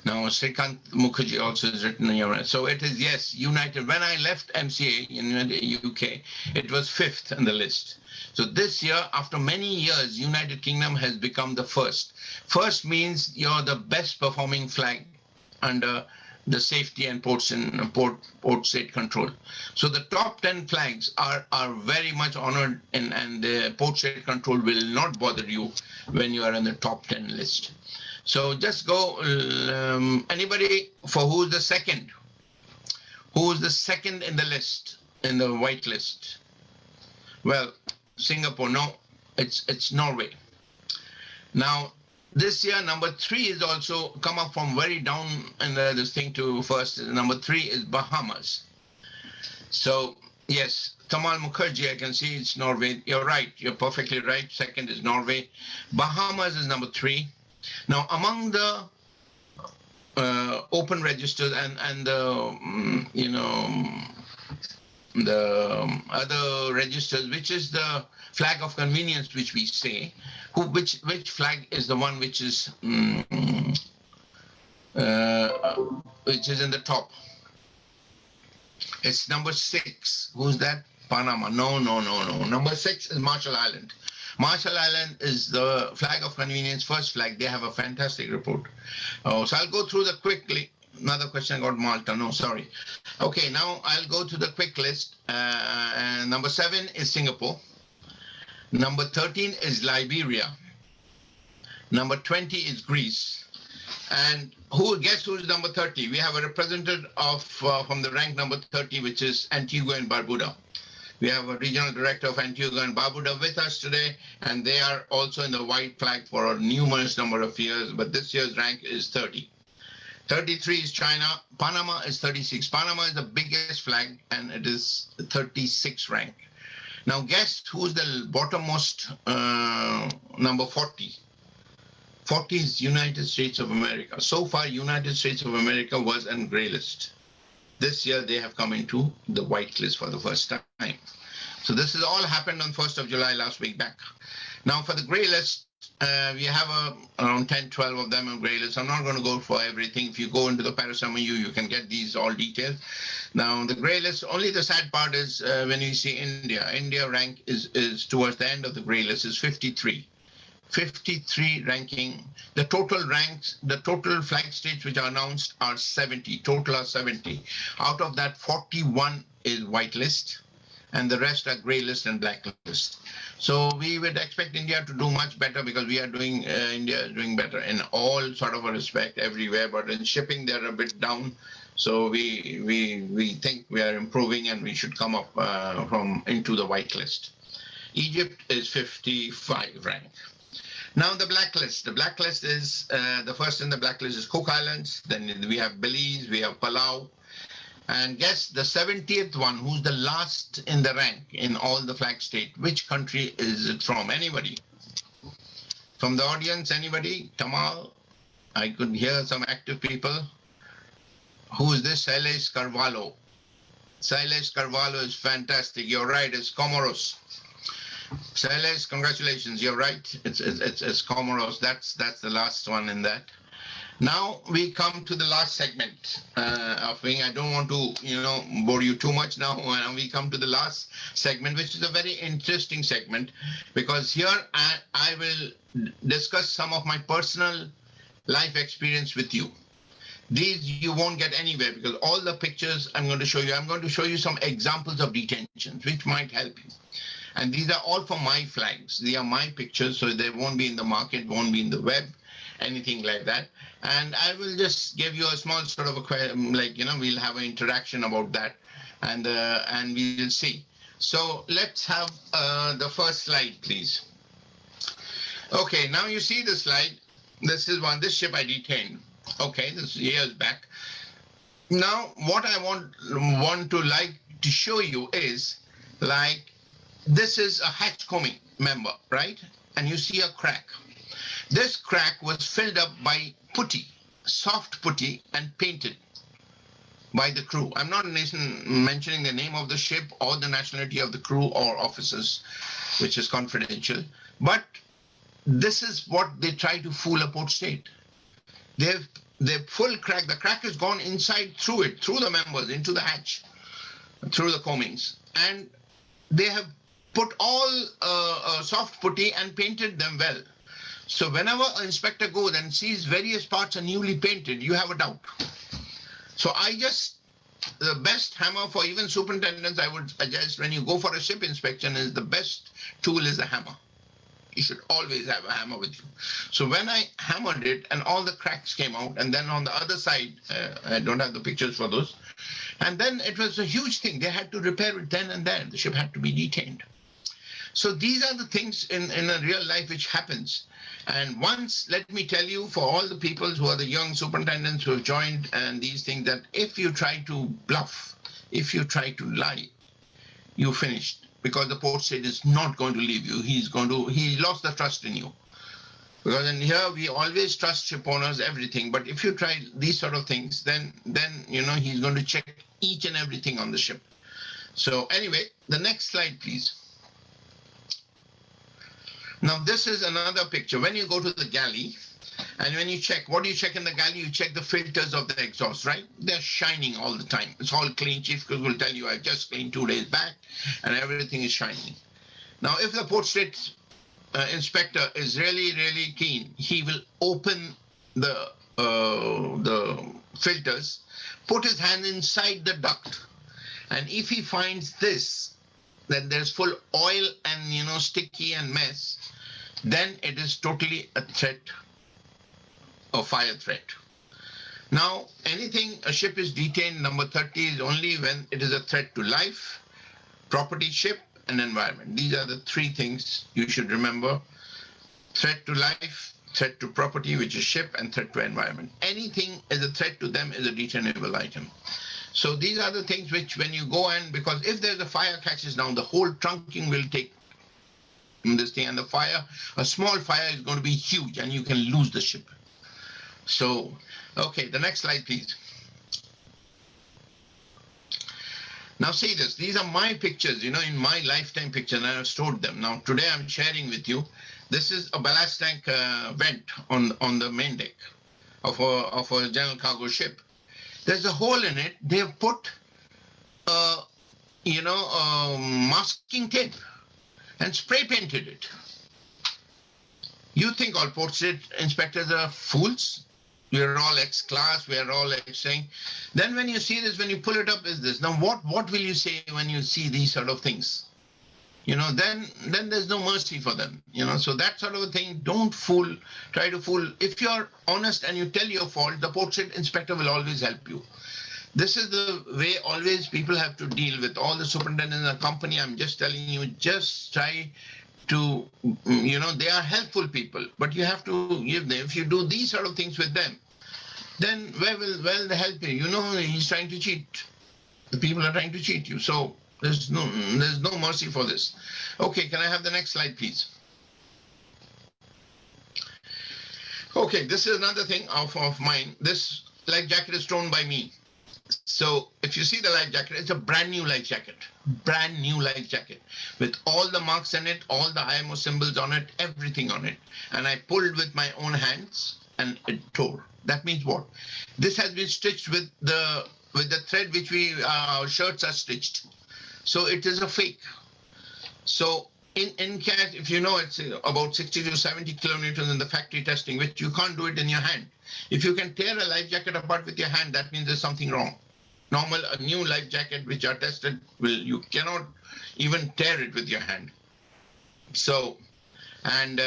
Now, Srikant Mukherjee also is written here. So it is, yes, United. When I left MCA in the UK, it was 5th on the list. So this year, after many years, United Kingdom has become the first. First means you're the best performing flag under the safety and port state control. So the top 10 flags are very much honored, and the port state control will not bother you when you are on the top 10 list. So just go, anybody for who's the second? Who's the second in the list, in the white list? Well, Singapore, no, it's Norway. Now, this year, number 3 is also come up from very down in this thing to first. Number 3 is Bahamas. So, yes, Tamal Mukherjee, I can see it's Norway. You're right. You're perfectly right. Second is Norway. Bahamas is number 3. Now, among the open registers and the, the other registers, which is the flag of convenience, which we say, which flag is the one which is in the top? It's number 6. Who's that? Panama. No. Number 6 is Marshall Island. Marshall Island is the flag of convenience, first flag. They have a fantastic report. So I'll go through the quickly. Another question got Malta. No, sorry. Okay, now I'll go to the quick list. And number 7 is Singapore. Number 13 is Liberia. Number 20 is Greece. And guess who's number 30? We have a representative of from the rank number 30, which is Antigua and Barbuda. We have a regional director of Antigua and Barbuda with us today, and they are also in the white flag for a numerous number of years, but this year's rank is 30. 33 is China. Panama is 36. Panama is the biggest flag, and it is 36 rank. Now guess who's the bottommost number 40? 40 is United States of America. So far, United States of America was on gray list. This year, they have come into the white list for the first time. So this has all happened on 1st of July, last week back. Now, for the gray list, we have around 10, 12 of them on gray list. I'm not going to go for everything. If you go into the Paris MOU, you can get these all detailed. Now, the gray list, only the sad part is when you see India. India rank is towards the end of the gray list is 53. 53 ranking. The total ranks, the total flag states which are announced are 70. Total are 70. Out of that, 41 is white list, and the rest are gray list and black list. So we would expect India to do much better, because we are doing, India is doing better in all sort of a respect everywhere, but in shipping they're a bit down. So we think we are improving, and we should come up into the white list. Egypt is 55 rank. Now the blacklist. The blacklist is, the first in the blacklist is Cook Islands. Then we have Belize, we have Palau. And guess the 70th one, who's the last in the rank in all the flag state. Which country is it from? Anybody? From the audience, anybody? Tamal? I could hear some active people. Who is this? Siles Carvalho. Siles Carvalho is fantastic. You're right, it's Comoros. Silas, congratulations. You're right. It's Comoros. That's the last one in that. Now we come to the last segment of being. I don't want to, bore you too much now. We come to the last segment, which is a very interesting segment, because here I will discuss some of my personal life experience with you. These you won't get anywhere, because all the pictures I'm going to show you some examples of detentions which might help you. And these are all for my flags. They are my pictures, so they won't be in the market, won't be in the web, anything like that. And I will just give you a small sort of we'll have an interaction about that, and we will see. So let's have the first slide, please. Okay, now you see the slide. This ship I detained. Okay, this is years back. Now, what I want to show you is, like, this is a hatch combing member, right? And you see a crack. This crack was filled up by putty, soft putty, and painted by the crew. I'm not mentioning the name of the ship or the nationality of the crew or officers, which is confidential. But this is what they try to fool a port state. They've full crack. The crack has gone inside through the members, into the hatch, through the combings. And they have put all soft putty and painted them well. So whenever an inspector goes and sees various parts are newly painted, you have a doubt. So the best hammer for even superintendents, I would suggest, when you go for a ship inspection, is the best tool is a hammer. You should always have a hammer with you. So when I hammered it and all the cracks came out, and then on the other side, I don't have the pictures for those, and then it was a huge thing. They had to repair it then and there. The ship had to be detained. So these are the things in a real life which happens. And once, let me tell you, for all the people who are the young superintendents who have joined and these things, that if you try to bluff, if you try to lie, you're finished. Because the port state is not going to leave you. He lost the trust in you. Because in here, we always trust ship owners, everything. But if you try these sort of things, then he's going to check each and everything on the ship. So anyway, the next slide, please. Now, this is another picture. When you go to the galley, and when you check, what do you check in the galley? You check the filters of the exhaust, right? They're shining all the time. It's all clean. Chief Cook will tell you, I just cleaned 2 days back, and everything is shining. Now, if the port state inspector is really, really keen, he will open the filters, put his hand inside the duct, and if he finds this, that there's full oil and, sticky and mess, then it is totally a threat, a fire threat. Now, a ship is detained, number 30 is only when it is a threat to life, property, ship, and environment. These are the 3 things you should remember. Threat to life, threat to property, which is ship, and threat to environment. Anything is a threat to them is a detainable item. So these are the things which, when you go and, because if there's a fire catches down, the whole trunking will take this thing, and a small fire is going to be huge, and you can lose the ship. So, okay, the next slide, please. Now see this, these are my pictures, in my lifetime picture, and I have stored them. Now today I'm sharing with you, this is a ballast tank vent on the main deck of a general cargo ship. There's a hole in it. They have put, masking tape and spray painted it. You think all port state inspectors are fools? We're all ex-class, we're all ex-saying. Then when you see this, when you pull it up, is this. Now what will you say when you see these sort of things? Then there's no mercy for them. So that sort of a thing, don't try to fool. If you're honest and you tell your fault, the port state inspector will always help you. This is the way always people have to deal with all the superintendents in the company. I'm just telling you, just try to, they are helpful people, but you have to give them. If you do these sort of things with them, then where will they help you? He's trying to cheat. The people are trying to cheat you. So there's no mercy for this. Okay, can I have the next slide, please? Okay, this is another thing of mine. This life jacket is thrown by me. So if you see the life jacket, it's a brand new life jacket with all the marks in it, all the IMO symbols on it, everything on it. And I pulled with my own hands and it tore. That means what? This has been stitched with the thread which our shirts are stitched. So it is a fake. So in CAT, if you know, it's about 60 to 70 kilometers in the factory testing, which you can't do it in your hand. If you can tear a life jacket apart with your hand, that means there's something wrong. Normal, a new life jacket which are tested, you cannot even tear it with your hand. So, and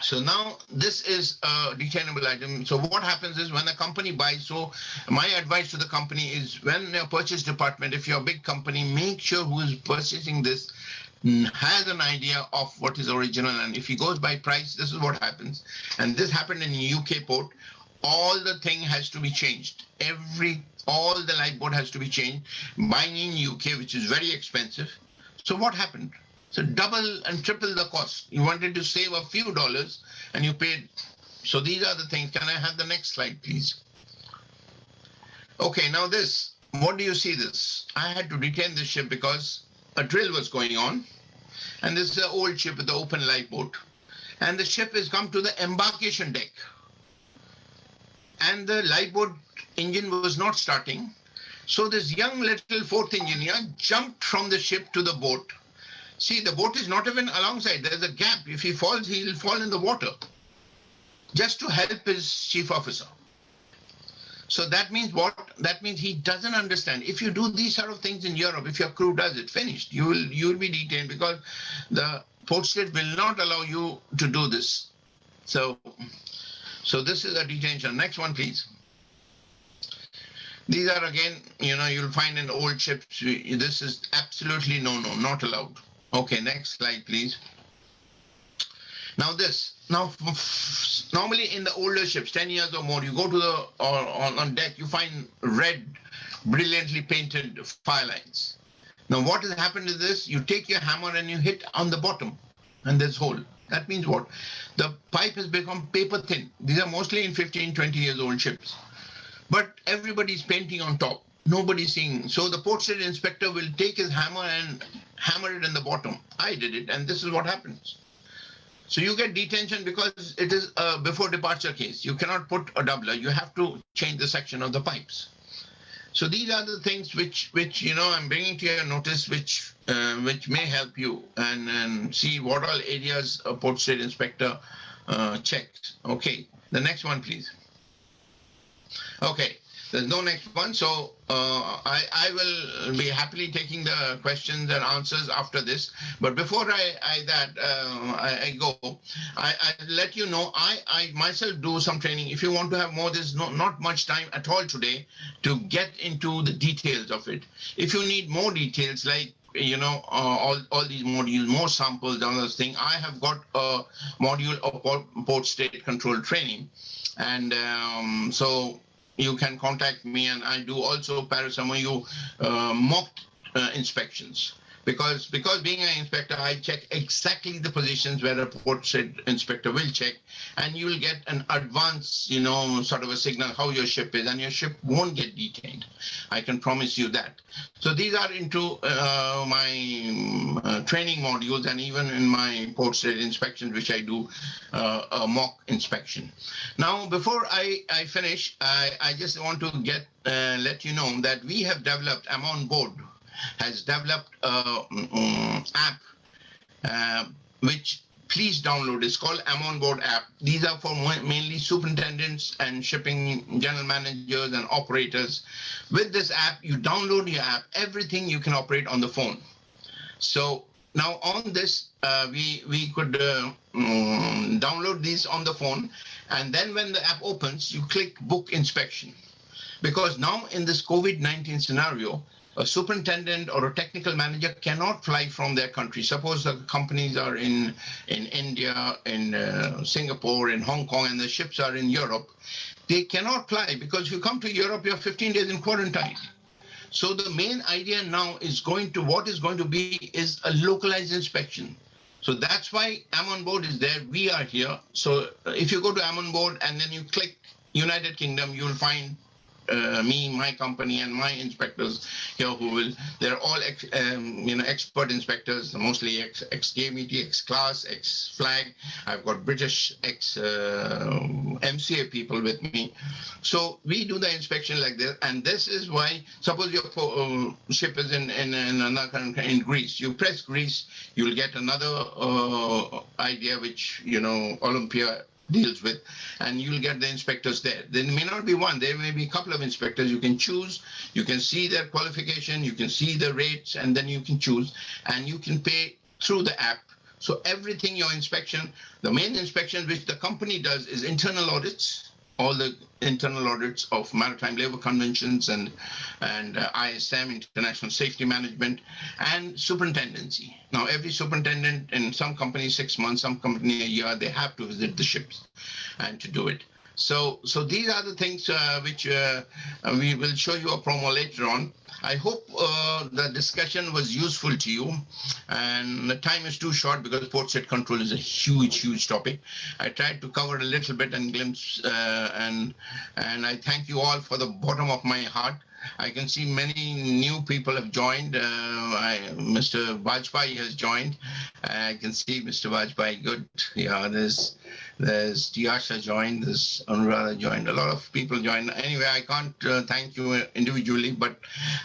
so now this is a detainable item. So what happens is when a company buys, so my advice to the company is when your purchase department, if you're a big company, make sure who is purchasing this has an idea of what is original. And if he goes by price, this is what happens. And this happened in UK port. All the thing has to be changed. All the lifeboat has to be changed. Buying in UK, which is very expensive. So what happened? So double and triple the cost. You wanted to save a few dollars and you paid. So these are the things. Can I have the next slide, please? Okay, now this. What do you see this? I had to detain this ship because a drill was going on. And this is an old ship with the open lifeboat. And the ship has come to the embarkation deck. And the lifeboat engine was not starting. So this young little fourth engineer jumped from the ship to the boat. See, the boat is not even alongside. There's a gap. If he falls, he'll fall in the water. Just to help his chief officer. So that means what? That means he doesn't understand. If you do these sort of things in Europe, if your crew does it, finished. You will be detained because the port state will not allow you to do this. So this is a detention. Next one, please. These are again, you'll find in old ships. This is absolutely no, not allowed. Okay, next slide, please. Now normally in the older ships, 10 years or more, you go to on deck, you find red, brilliantly painted fire lines. Now what has happened is this, you take your hammer and you hit on the bottom and there's hole. That means what? The pipe has become paper thin. These are mostly in 15, 20 years old ships. But everybody's painting on top. Nobody's seeing. So the port state inspector will take his hammer and hammer it in the bottom. I did it, and this is what happens. So you get detention because it is a before departure case. You cannot put a doubler. You have to change the section of the pipes. So these are the things which I'm bringing to your notice, which may help you and see what all areas a port state inspector checks. Okay, the next one, please. Okay, there's no next one, so I will be happily taking the questions and answers after this. But before I go, I let you know, I myself do some training. If you want to have more, there's not much time at all today to get into the details of it. If you need more details, like all these modules, more samples, all those things, I have got a module of port state control training, and so you can contact me, and I do also Paris MOU mock inspections. Because being an inspector, I check exactly the positions where a port state inspector will check, and you will get an advance, sort of a signal how your ship is, and your ship won't get detained. I can promise you that. So these are into my training modules, and even in my port state inspections, which I do a mock inspection. Now, before I finish, I just want to let you know that we have developed, Amon board has developed an app which please download. It's called Amon Board app. These are for mainly superintendents and shipping general managers and operators. With this app, you download your app, everything you can operate on the phone. So now on this, we could download these on the phone, and then when the app opens, you click book inspection. Because now in this COVID-19 scenario, a superintendent or a technical manager cannot fly from their country. Suppose the companies are in India, in Singapore, in Hong Kong, and the ships are in Europe. They cannot fly because if you come to Europe, you're 15 days in quarantine. So the main idea now is what is going to be is a localized inspection. So that's why Amon board is there. We are here. So if you go to Amon board and then you click United Kingdom, you will find me, my company, and my inspectors here they're all expert inspectors, mostly ex-KMET, ex-class, ex-flag. I've got British ex-MCA people with me. So we do the inspection like this, and this is why, suppose your ship is in another country, in Greece. You press Greece, you'll get another idea which, Olympia deals with, and you'll get the inspectors there. There may not be one, there may be a couple of inspectors. You can choose, you can see their qualification, you can see the rates, and then you can choose, and you can pay through the app. So everything, your inspection, the main inspection which the company does is internal audits, all the internal audits of maritime labor conventions and ISM, International Safety Management, and superintendency. Now, every superintendent in some companies 6 months, some company a year, they have to visit the ships and to do it. So these are the things which we will show you a promo later on. I hope the discussion was useful to you, and the time is too short because port state control is a huge topic. I tried to cover a little bit and glimpse, and I thank you all for the bottom of my heart. I can see many new people have joined. Mr. Vajpayee has joined. I can see Mr. Vajpayee, good. Yeah, there's Tiasha joined, there's Anuradha joined, a lot of people joined. Anyway, I can't thank you individually, but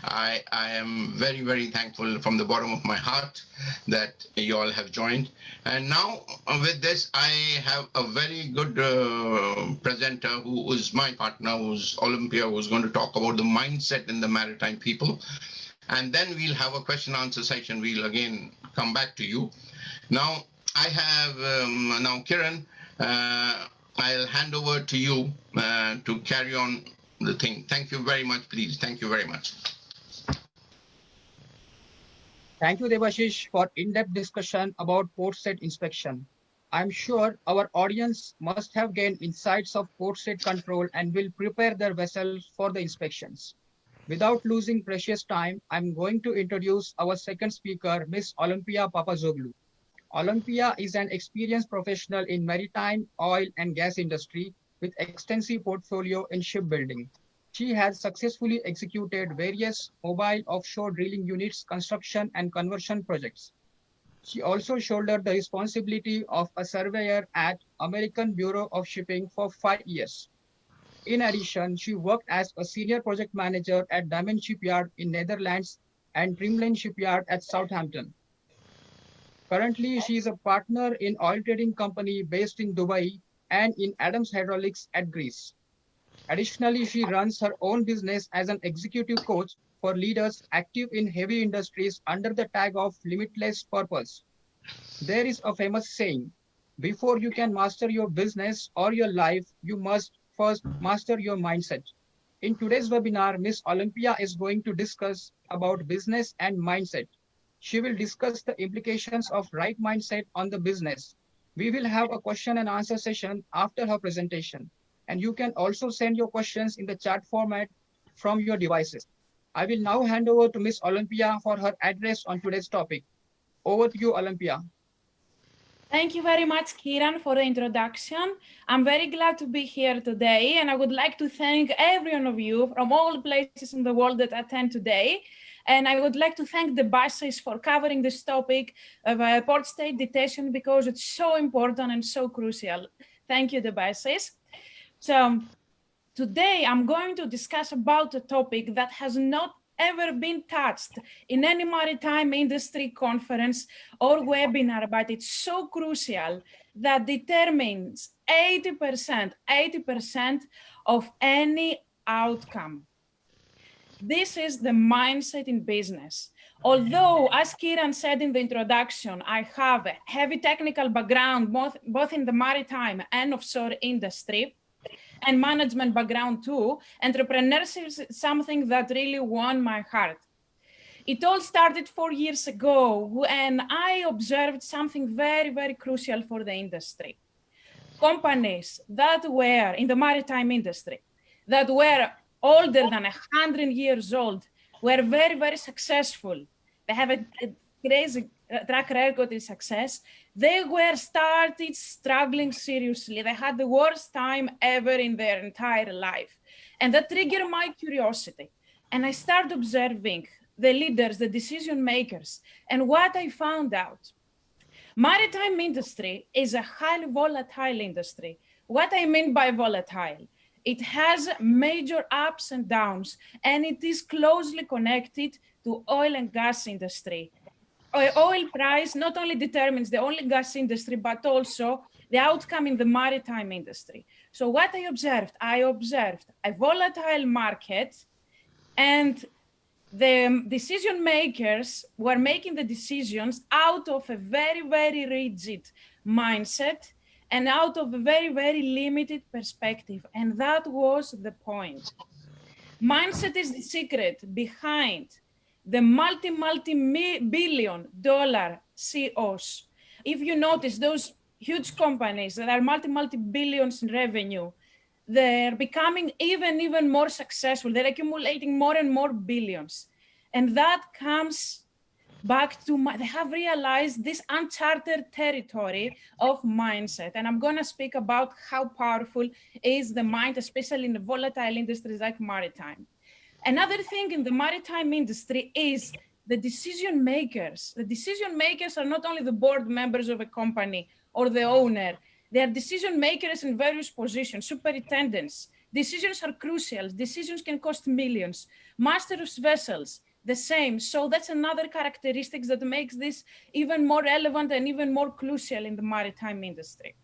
I am very thankful from the bottom of my heart that you all have joined. And now with this, I have a very good presenter who is my partner, who's Olympia, who's going to talk about the mindset in the maritime people. And then we'll have a question answer session. We'll again come back to you. Now, I have now Kiran, I'll hand over to you to carry on the thing. Thank you very much, please. Thank you very much. Thank you, Debashish, for in-depth discussion about port state inspection. I'm sure our audience must have gained insights of port state control and will prepare their vessels for the inspections. Without losing precious time, I'm going to introduce our second speaker, Miss Olympia Papazoglu. Olympia is an experienced professional in maritime, oil and gas industry with extensive portfolio in shipbuilding. She has successfully executed various mobile offshore drilling units, construction and conversion projects. She also shouldered the responsibility of a surveyor at American Bureau of Shipping for 5 years. In addition, she worked as a senior project manager at Diamond Shipyard in Netherlands and Trimlane Shipyard at Southampton. Currently, she is a partner in oil trading company based in Dubai and in Adams Hydraulics at Greece. Additionally, she runs her own business as an executive coach for leaders active in heavy industries under the tag of Limitless Purpose. There is a famous saying, before you can master your business or your life, you must first master your mindset. In today's webinar, Miss Olympia is going to discuss about business and mindset. She will discuss the implications of right mindset on the business. We will have a question and answer session after her presentation. And you can also send your questions in the chat format from your devices. I will now hand over to Miss Olympia for her address on today's topic. Over to you, Olympia. Thank you very much, Kiran, for the introduction. I'm very glad to be here today, and I would like to thank every one of you from all places in the world that attend today. And I would like to thank the buses for covering this topic of port state detention because it's so important and so crucial. Thank you, the buses. So today I'm going to discuss about a topic that has not ever been touched in any maritime industry conference or webinar, but it's so crucial that determines 80% of any outcome. This is the mindset in business. Although, as Kiran said in the introduction, I have a heavy technical background, both in the maritime and offshore industry, and management background too, entrepreneurship is something that really won my heart. It all started 4 years ago when I observed something very crucial for the industry. Companies that were in the maritime industry, that were older than 100 years old, were very successful. They have a crazy track record in success. They were started struggling seriously. They had the worst time ever in their entire life. And that triggered my curiosity. And I started observing the leaders, the decision makers. And what I found out, maritime industry is a highly volatile industry. What I mean by volatile, it has major ups and downs, and it is closely connected to oil and gas industry. Oil price not only determines the oil and gas industry, but also the outcome in the maritime industry. So what I observed a volatile market, and the decision makers were making the decisions out of a very, very rigid mindset and out of a very, very limited perspective. And that was the point. Mindset is the secret behind the multi-billion dollar CEOs. If you notice those huge companies that are multi-billions in revenue, they're becoming even more successful. They're accumulating more and more billions. And that comes back to, they have realized this uncharted territory of mindset. And I'm gonna speak about how powerful is the mind, especially in the volatile industries like maritime. Another thing in the maritime industry is the decision makers. The decision makers are not only the board members of a company or the owner, they are decision makers in various positions, superintendents. Decisions are crucial. Decisions can cost millions. Masters of vessels, the same. So that's another characteristic that makes this even more relevant and even more crucial in the maritime industry.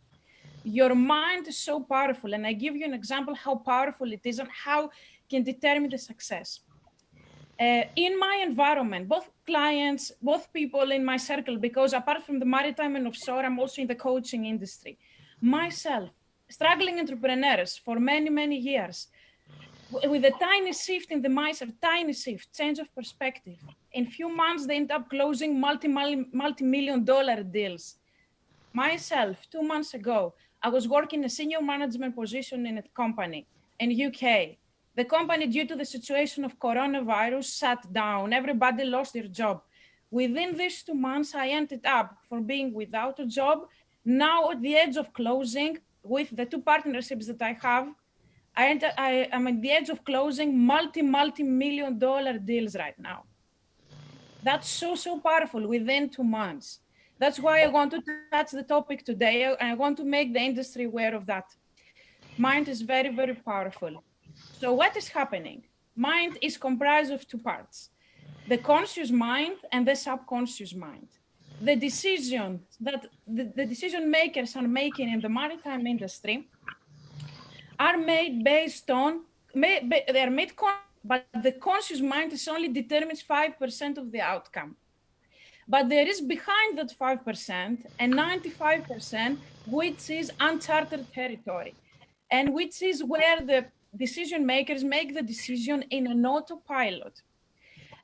Your mind is so powerful, and I give you an example how powerful it is and how can determine the success. In my environment, both clients, both people in my circle, because apart from the maritime and offshore, I'm also in the coaching industry. Myself, struggling entrepreneurs for many, many years, with a tiny shift in the mindset, tiny shift, change of perspective. In few months, they end up closing multi-million dollar deals. Myself, 2 months ago, I was working a senior management position in a company in UK. The company, due to the situation of coronavirus, shut down. Everybody lost their job. Within these 2 months, I ended up for being without a job. Now at the edge of closing with the 2 partnerships that I have, I am at the edge of closing multi-million dollar deals right now. That's so powerful within 2 months. That's why I want to touch the topic today. I want to make the industry aware of that. Mind is very, very powerful. So what is happening? Mind is comprised of 2 parts, the conscious mind and the subconscious mind. The decisions that the decision makers are making in the maritime industry are made based on, they are made, but the conscious mind is only determines 5% of the outcome. But there is behind that 5% and 95%, which is uncharted territory, and which is where the decision makers make the decision in an autopilot.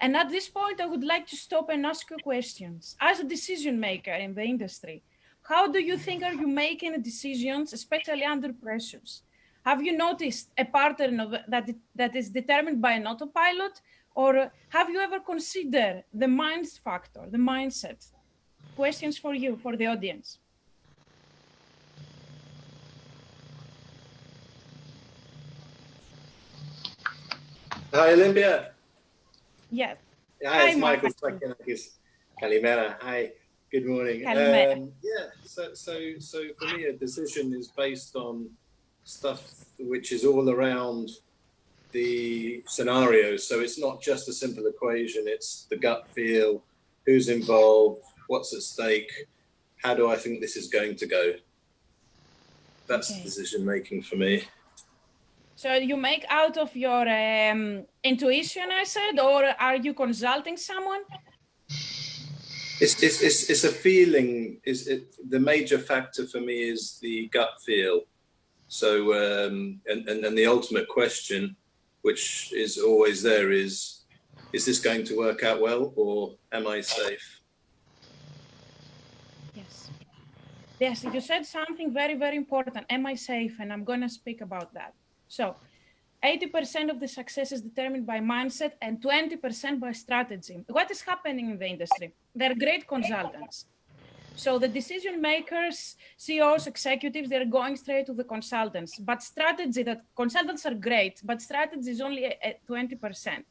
And at this point, I would like to stop and ask you questions. As a decision maker in the industry, how do you think are you making decisions, especially under pressures? Have you noticed a pattern of that is determined by an autopilot? Or have you ever considered the mind factor, the mindset? Questions for you, for the audience. Hi, Olympia. Yes. Hi, it's Hi, Michael Stakhanakis. Kalimera. Hi. Good morning. Kalimera. So for me, a decision is based on stuff which is all around the scenario. So it's not just a simple equation. It's the gut feel, who's involved, what's at stake, how do I think this is going to go? That's Okay. decision making for me. So you make out of your intuition, I said, or are you consulting someone? It's a feeling. The major factor for me is the gut feel. So and the ultimate question, which is always there, is this going to work out well, or am I safe? Yes. Yes, you said something very, very important. Am I safe? And I'm going to speak about that. So 80% of the success is determined by mindset and 20% by strategy. What is happening in the industry? They're great consultants. So the decision makers, CEOs, executives, they're going straight to the consultants. But strategy, that consultants are great, but strategy is only at 20%.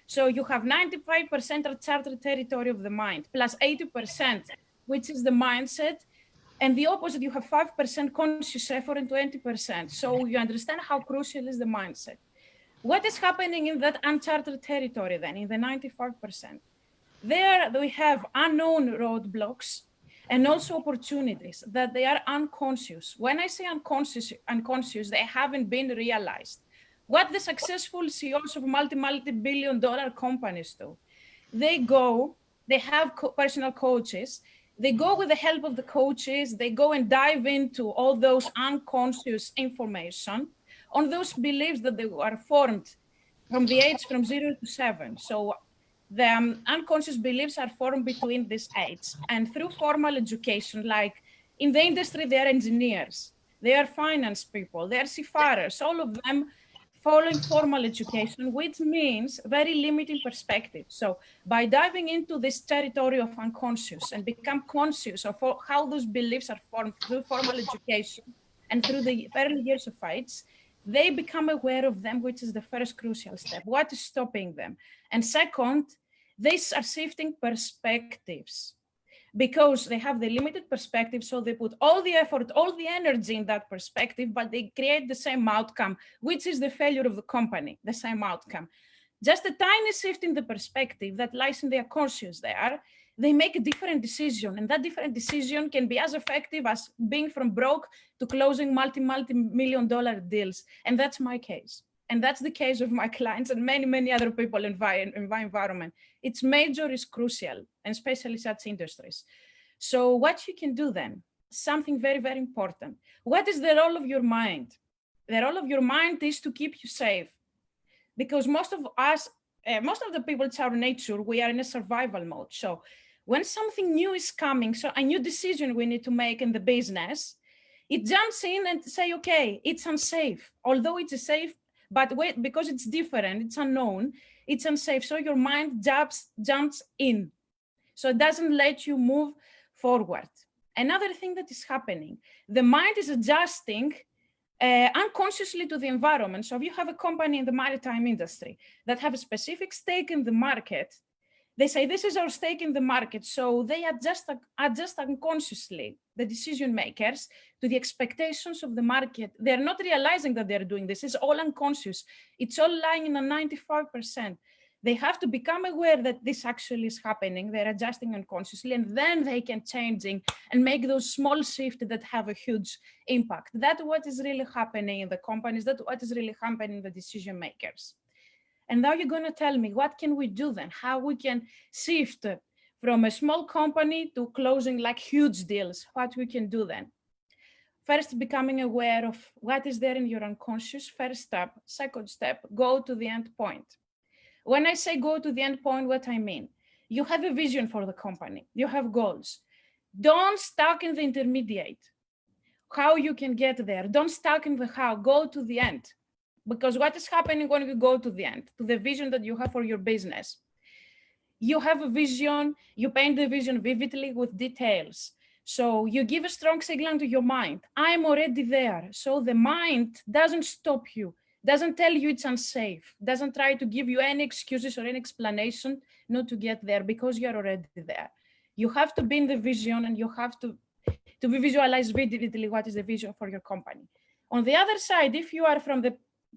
So you have 95% uncharted territory of the mind, plus 80%, which is the mindset. And the opposite, you have 5% conscious effort and 20%. So you understand how crucial is the mindset. What is happening in that uncharted territory then, in the 95%? There we have unknown roadblocks and also opportunities that they are unconscious. When I say unconscious, they haven't been realized. What the successful CEOs of multi-billion dollar companies do, they go, they have personal coaches, they go with the help of the coaches, they go and dive into all those unconscious information on those beliefs that they are formed from the age from 0 to 7. So the unconscious beliefs are formed between these ages. And through formal education, like in the industry, they are engineers, they are finance people, they are seafarers, all of them following formal education, which means very limiting perspective. So by diving into this territory of unconscious and become conscious of how those beliefs are formed through formal education and through the early years of age, they become aware of them, which is the first crucial step. What is stopping them? And second, they are shifting perspectives because they have the limited perspective. So they put all the effort, all the energy in that perspective, but they create the same outcome, which is the failure of the company, the same outcome. Just a tiny shift in the perspective that lies in their conscious there, they make a different decision. And that different decision can be as effective as being from broke to closing multi-million dollar deals. And that's my case. And that's the case of my clients and many, many other people in my environment. It's major, is crucial, and especially such industries. So what you can do then, something very, very important. What is the role of your mind? The role of your mind is to keep you safe. Because most of us, most of the people, it's our nature, we are in a survival mode. So when something new is coming, so a new decision we need to make in the business, it jumps in and say, okay, it's unsafe. Although it's safe, but wait, because it's different, it's unknown, it's unsafe. So your mind jumps in. So it doesn't let you move forward. Another thing that is happening, the mind is adjusting unconsciously to the environment. So if you have a company in the maritime industry that have a specific stake in the market, they say, this is our stake in the market. So they adjust unconsciously, the decision makers, to the expectations of the market. They're not realizing that they're doing this. It's all unconscious. It's all lying in a 95%. They have to become aware that this actually is happening. They're adjusting unconsciously, and then they can change and make those small shifts that have a huge impact. That's what is really happening in the companies. That's what is really happening in the decision makers. And now you're going to tell me, what can we do then? How we can shift from a small company to closing like huge deals? What we can do then? First, becoming aware of what is there in your unconscious, first step. Second step, go to the end point. When I say go to the end point, what I mean, you have a vision for the company, you have goals. Don't stuck in the intermediate, how you can get there. Don't stuck in the how, go to the end. Because what is happening when you go to the end, to the vision that you have for your business? You have a vision, you paint the vision vividly with details. So you give a strong signal to your mind, I'm already there. So the mind doesn't stop you, doesn't tell you it's unsafe, doesn't try to give you any excuses or any explanation not to get there, because you're already there. You have to be in the vision, and you have to be visualized vividly what is the vision for your company. On the other side, if you are from the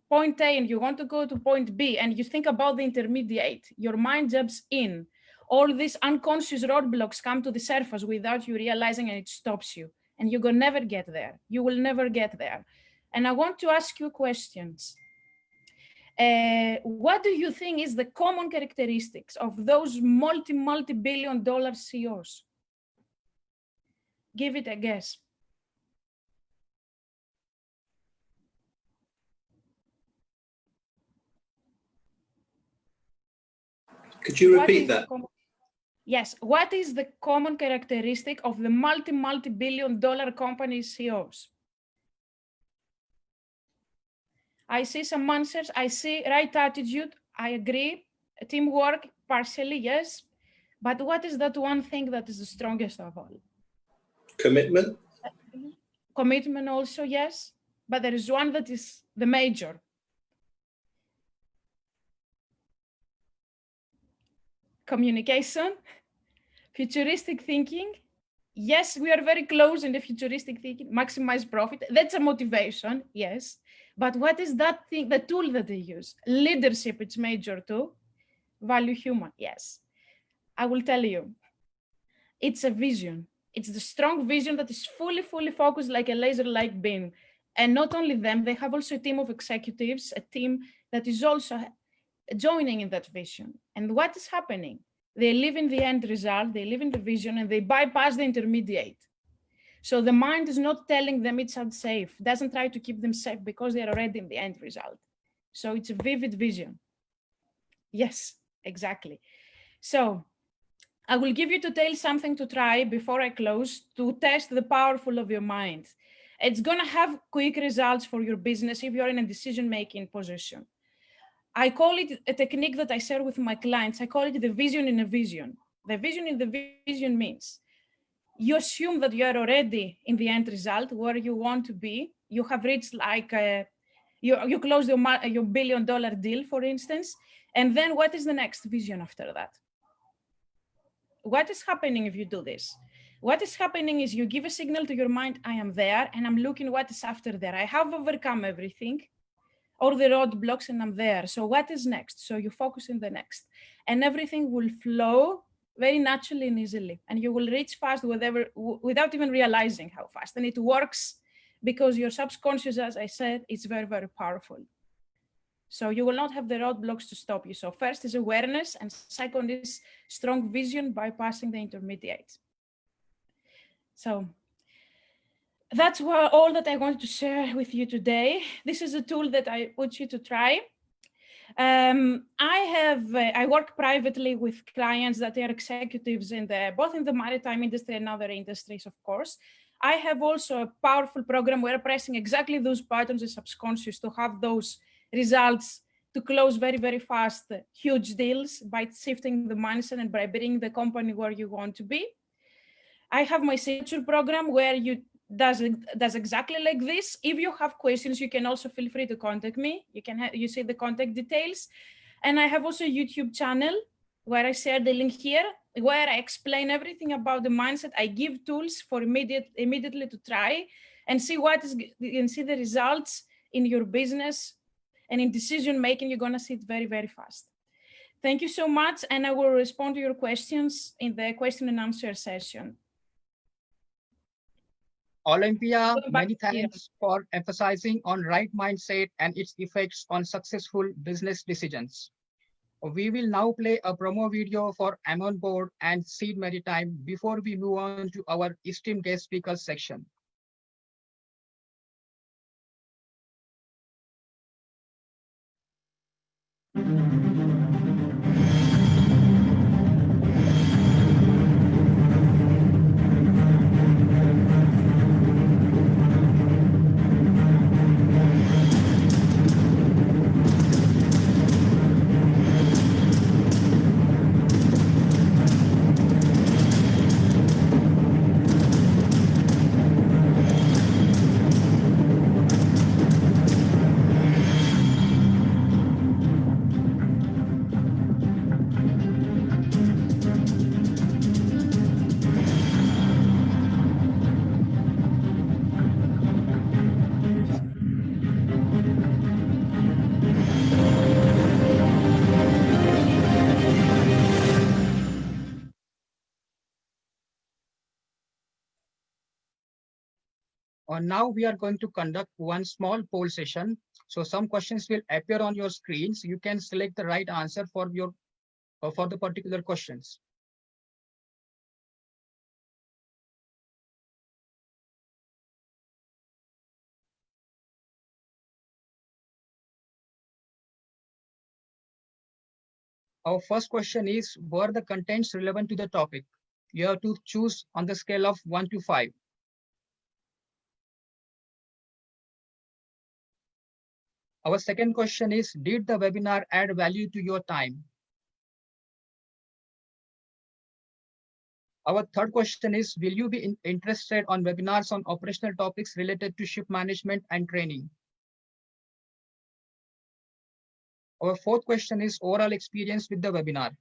point A and you want to go to point B and you think about the intermediate, your mind jumps in. All these unconscious roadblocks come to the surface without you realizing, and it stops you. And you will never get there. You will never get there. And I want to ask you questions. What do you think is the common characteristics of those multi-billion dollar CEOs? Give it a guess. Could you repeat that? Yes. What is the common characteristic of the multi-billion dollar company CEOs? I see some answers. I see right attitude. I agree. Teamwork, partially, yes. But what is that one thing that is the strongest of all? Commitment. Commitment also, yes. But there is one that is the major. Communication, futuristic thinking. Yes, we are very close in the futuristic thinking, maximize profit. That's a motivation, yes. But what is that thing, the tool that they use? Leadership, it's major too. Value human, yes. I will tell you. It's a vision. It's the strong vision that is fully focused like a laser-like beam. And not only them, they have also a team of executives, a team that is also joining in that vision. And what is happening? They live in the end result, they live in the vision, and they bypass the intermediate. So the mind is not telling them it's unsafe, doesn't try to keep them safe because they're already in the end result. So it's a vivid vision. Yes, exactly. So I will give you to tell something to try before I close to test the powerful of your mind. It's going to have quick results for your business if you're in a decision-making position. I call it a technique that I share with my clients. I call it the vision in a vision. The vision in the vision means you assume that you are already in the end result where you want to be. You have reached like you close your $1 billion deal, for instance. And then what is the next vision after that? What is happening if you do this? What is happening is you give a signal to your mind, I am there and I'm looking what is after there. I have overcome everything, all the roadblocks, and I'm there. So what is next? So you focus on the next, and everything will flow very naturally and easily, and you will reach fast without even realizing how fast. And it works because your subconscious, as I said, is very, very powerful. So you will not have the roadblocks to stop you. So first is awareness, and second is strong vision bypassing the intermediate. So that's all that I wanted to share with you today. This is a tool that I want you to try. I work privately with clients that are executives in both in the maritime industry and other industries, of course. I have also a powerful program where I'm pressing exactly those buttons in subconscious to have those results, to close very, very fast, huge deals by shifting the mindset and by bringing the company where you want to be. I have my signature program where you does exactly like this. If you have questions, you can also feel free to contact me. You see the contact details. And I have also a YouTube channel where I share the link here, where I explain everything about the mindset. I give tools for immediately to try and see the results in your business and in decision making. You're gonna see it very, very fast. Thank you so much, and I will respond to your questions in the question and answer session. Olympia, many thanks for emphasizing on right mindset and its effects on successful business decisions. We will now play a promo video for Amon Board and Seed Maritime before we move on to our esteemed guest speakers section. Now we are going to conduct one small poll session. So some questions will appear on your screens. You can select the right answer for the particular questions. Our first question is, were the contents relevant to the topic? You have to choose on the scale of 1 to 5. Our second question is, did the webinar add value to your time? Our third question is, will you be interested on webinars on operational topics related to ship management and training? Our fourth question is overall experience with the webinar.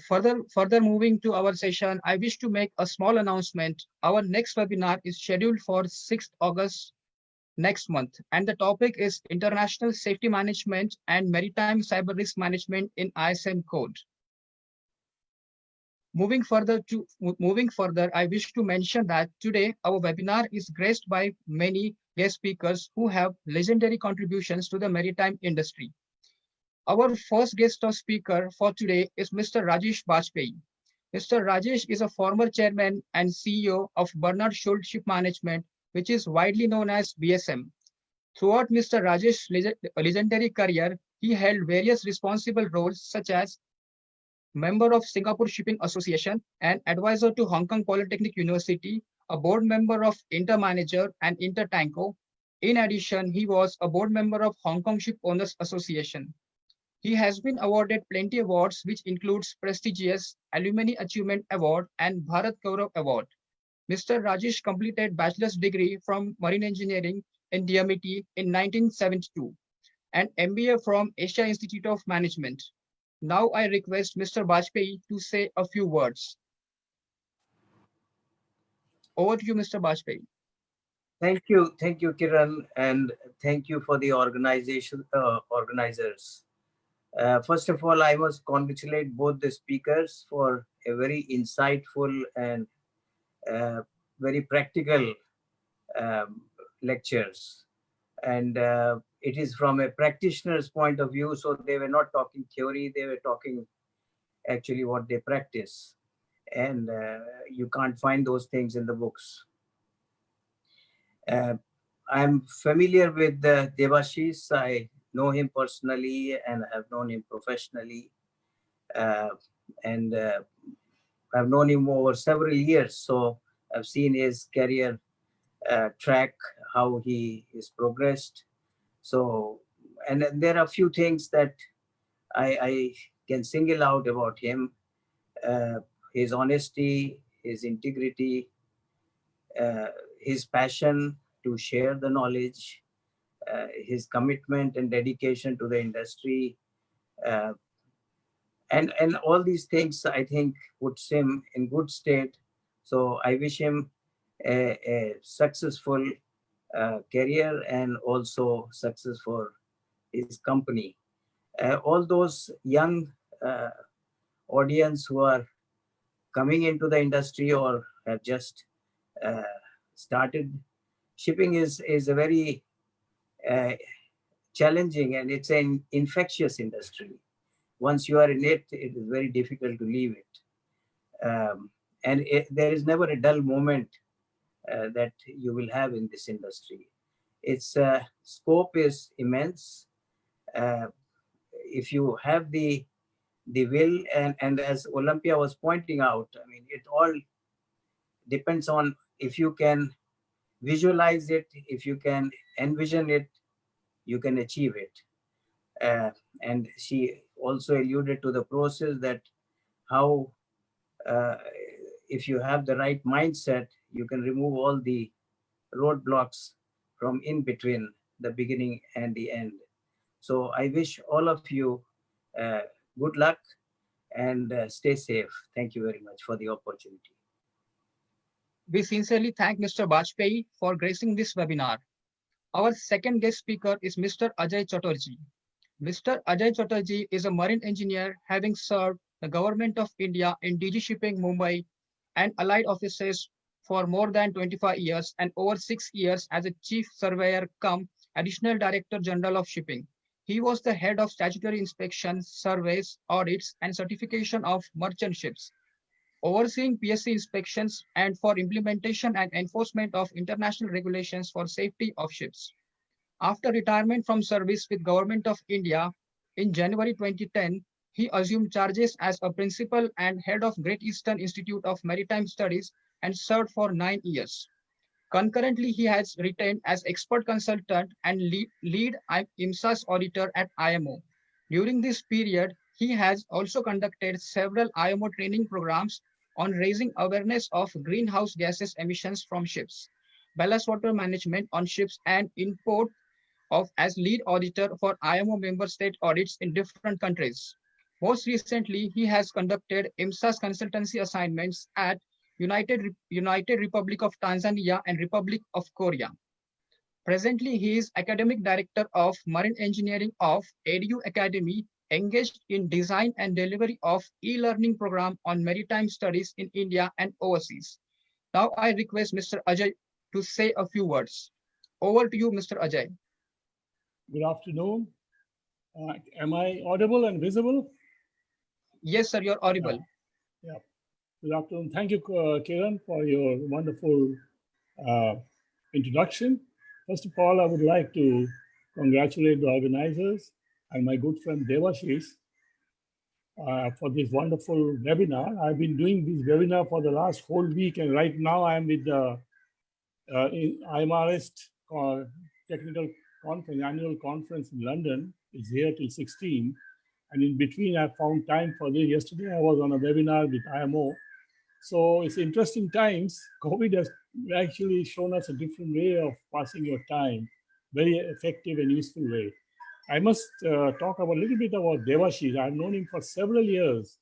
Further moving to our session, I wish to make a small announcement. Our next webinar is scheduled for 6th August next month, and the topic is International Safety Management and Maritime Cyber Risk Management in ISM Code. Moving further, I wish to mention that today our webinar is graced by many guest speakers who have legendary contributions to the maritime industry. Our first guest speaker for today is Mr. Rajesh Bajpayee. Mr. Rajesh is a former chairman and CEO of Bernard Schultz Ship Management, which is widely known as BSM. Throughout Mr. Rajesh's legendary career, he held various responsible roles such as member of Singapore Shipping Association and advisor to Hong Kong Polytechnic University, a board member of Intermanager and Intertanko. In addition, he was a board member of Hong Kong Ship Owners Association. He has been awarded plenty awards, which includes prestigious Alumni Achievement Award and Bharat Gaurav Award. Mr. Rajesh completed bachelor's degree from Marine Engineering in DMIT in 1972 and MBA from Asia Institute of Management. Now I request Mr. Bajpayee to say a few words. Over to you, Mr. Bajpayee. Thank you, Kiran, and thank you for the organizers. First of all, I must congratulate both the speakers for a very insightful and very practical lectures. And it is from a practitioner's point of view, so they were not talking theory, they were talking actually what they practice. And you can't find those things in the books. I'm familiar with Debashish. I know him personally and have known him professionally. And I've known him over several years. So I've seen his career track, how he is progressed. So, and there are a few things that I can single out about him. His honesty, his integrity, his passion to share the knowledge, his commitment and dedication to the industry, and all these things, I think, puts him in good state. So I wish him a successful career and also success for his company. All those young audience who are coming into the industry or have just started, shipping is a very challenging, and it's an infectious industry. Once you are in it, it is very difficult to leave it. There is never a dull moment that you will have in this industry. Its scope is immense. If you have the will, and as Olympia was pointing out, I mean, it all depends on if you can visualize it, if you can envision it, you can achieve it. And she also alluded to the process that how if you have the right mindset, you can remove all the roadblocks from in between the beginning and the end. So I wish all of you good luck and stay safe. Thank you very much for the opportunity. We sincerely thank Mr. Bajpayee for gracing this webinar. Our second guest speaker is Mr. Ajay Chatterjee. Mr. Ajay Chatterjee is a marine engineer having served the Government of India in DG Shipping Mumbai and allied offices for more than 25 years and over 6 years as a Chief Surveyor cum Additional Director General of Shipping. He was the head of statutory inspections, surveys, audits, and certification of merchant ships, overseeing PSC inspections and for implementation and enforcement of international regulations for safety of ships. After retirement from service with Government of India in January 2010, he assumed charges as a principal and head of Great Eastern Institute of Maritime Studies and served for 9 years. Concurrently, he has retained as expert consultant and lead IMSA's auditor at IMO. During this period, he has also conducted several IMO training programs on raising awareness of greenhouse gases emissions from ships, ballast water management on ships, and import of as lead auditor for IMO member state audits in different countries. Most recently, he has conducted IMSA's consultancy assignments at United Republic of Tanzania and Republic of Korea. Presently, he is academic director of marine engineering of EDU Academy, engaged in design and delivery of e-learning program on maritime studies in India and overseas. Now I request Mr. Ajay to say a few words. Over to you, Mr. Ajay. Good afternoon. Am I audible and visible? Yes, sir, you're audible. Yeah. Good afternoon. Thank you, Kiran, for your wonderful introduction. First of all, I would like to congratulate the organizers and my good friend Devashish for this wonderful webinar. I've been doing this webinar for the last whole week, and right now I'm with the IMRS Technical Conference, annual conference in London. It's here till 16. And in between, I found time for this. Yesterday, I was on a webinar with IMO. So it's interesting times. COVID has actually shown us a different way of passing your time, very effective and useful way. I must talk about a little bit about Devashish. I've known him for several years.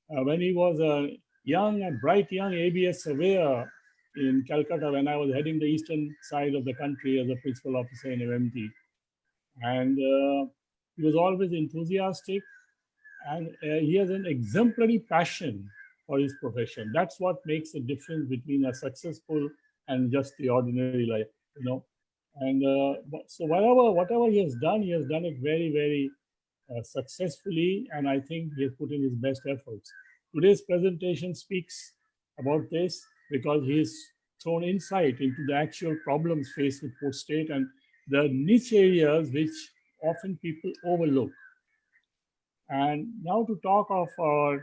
When he was a young and bright young ABS surveyor in Calcutta, when I was heading the eastern side of the country as a principal officer in MMT. And he was always enthusiastic, and he has an exemplary passion for his profession. That's what makes a difference between a successful and just the ordinary life, you know. And so whatever he has done it very, very successfully, and I think he has put in his best efforts. Today's presentation speaks about this because he has thrown insight into the actual problems faced with port state and the niche areas which often people overlook. And now to talk of our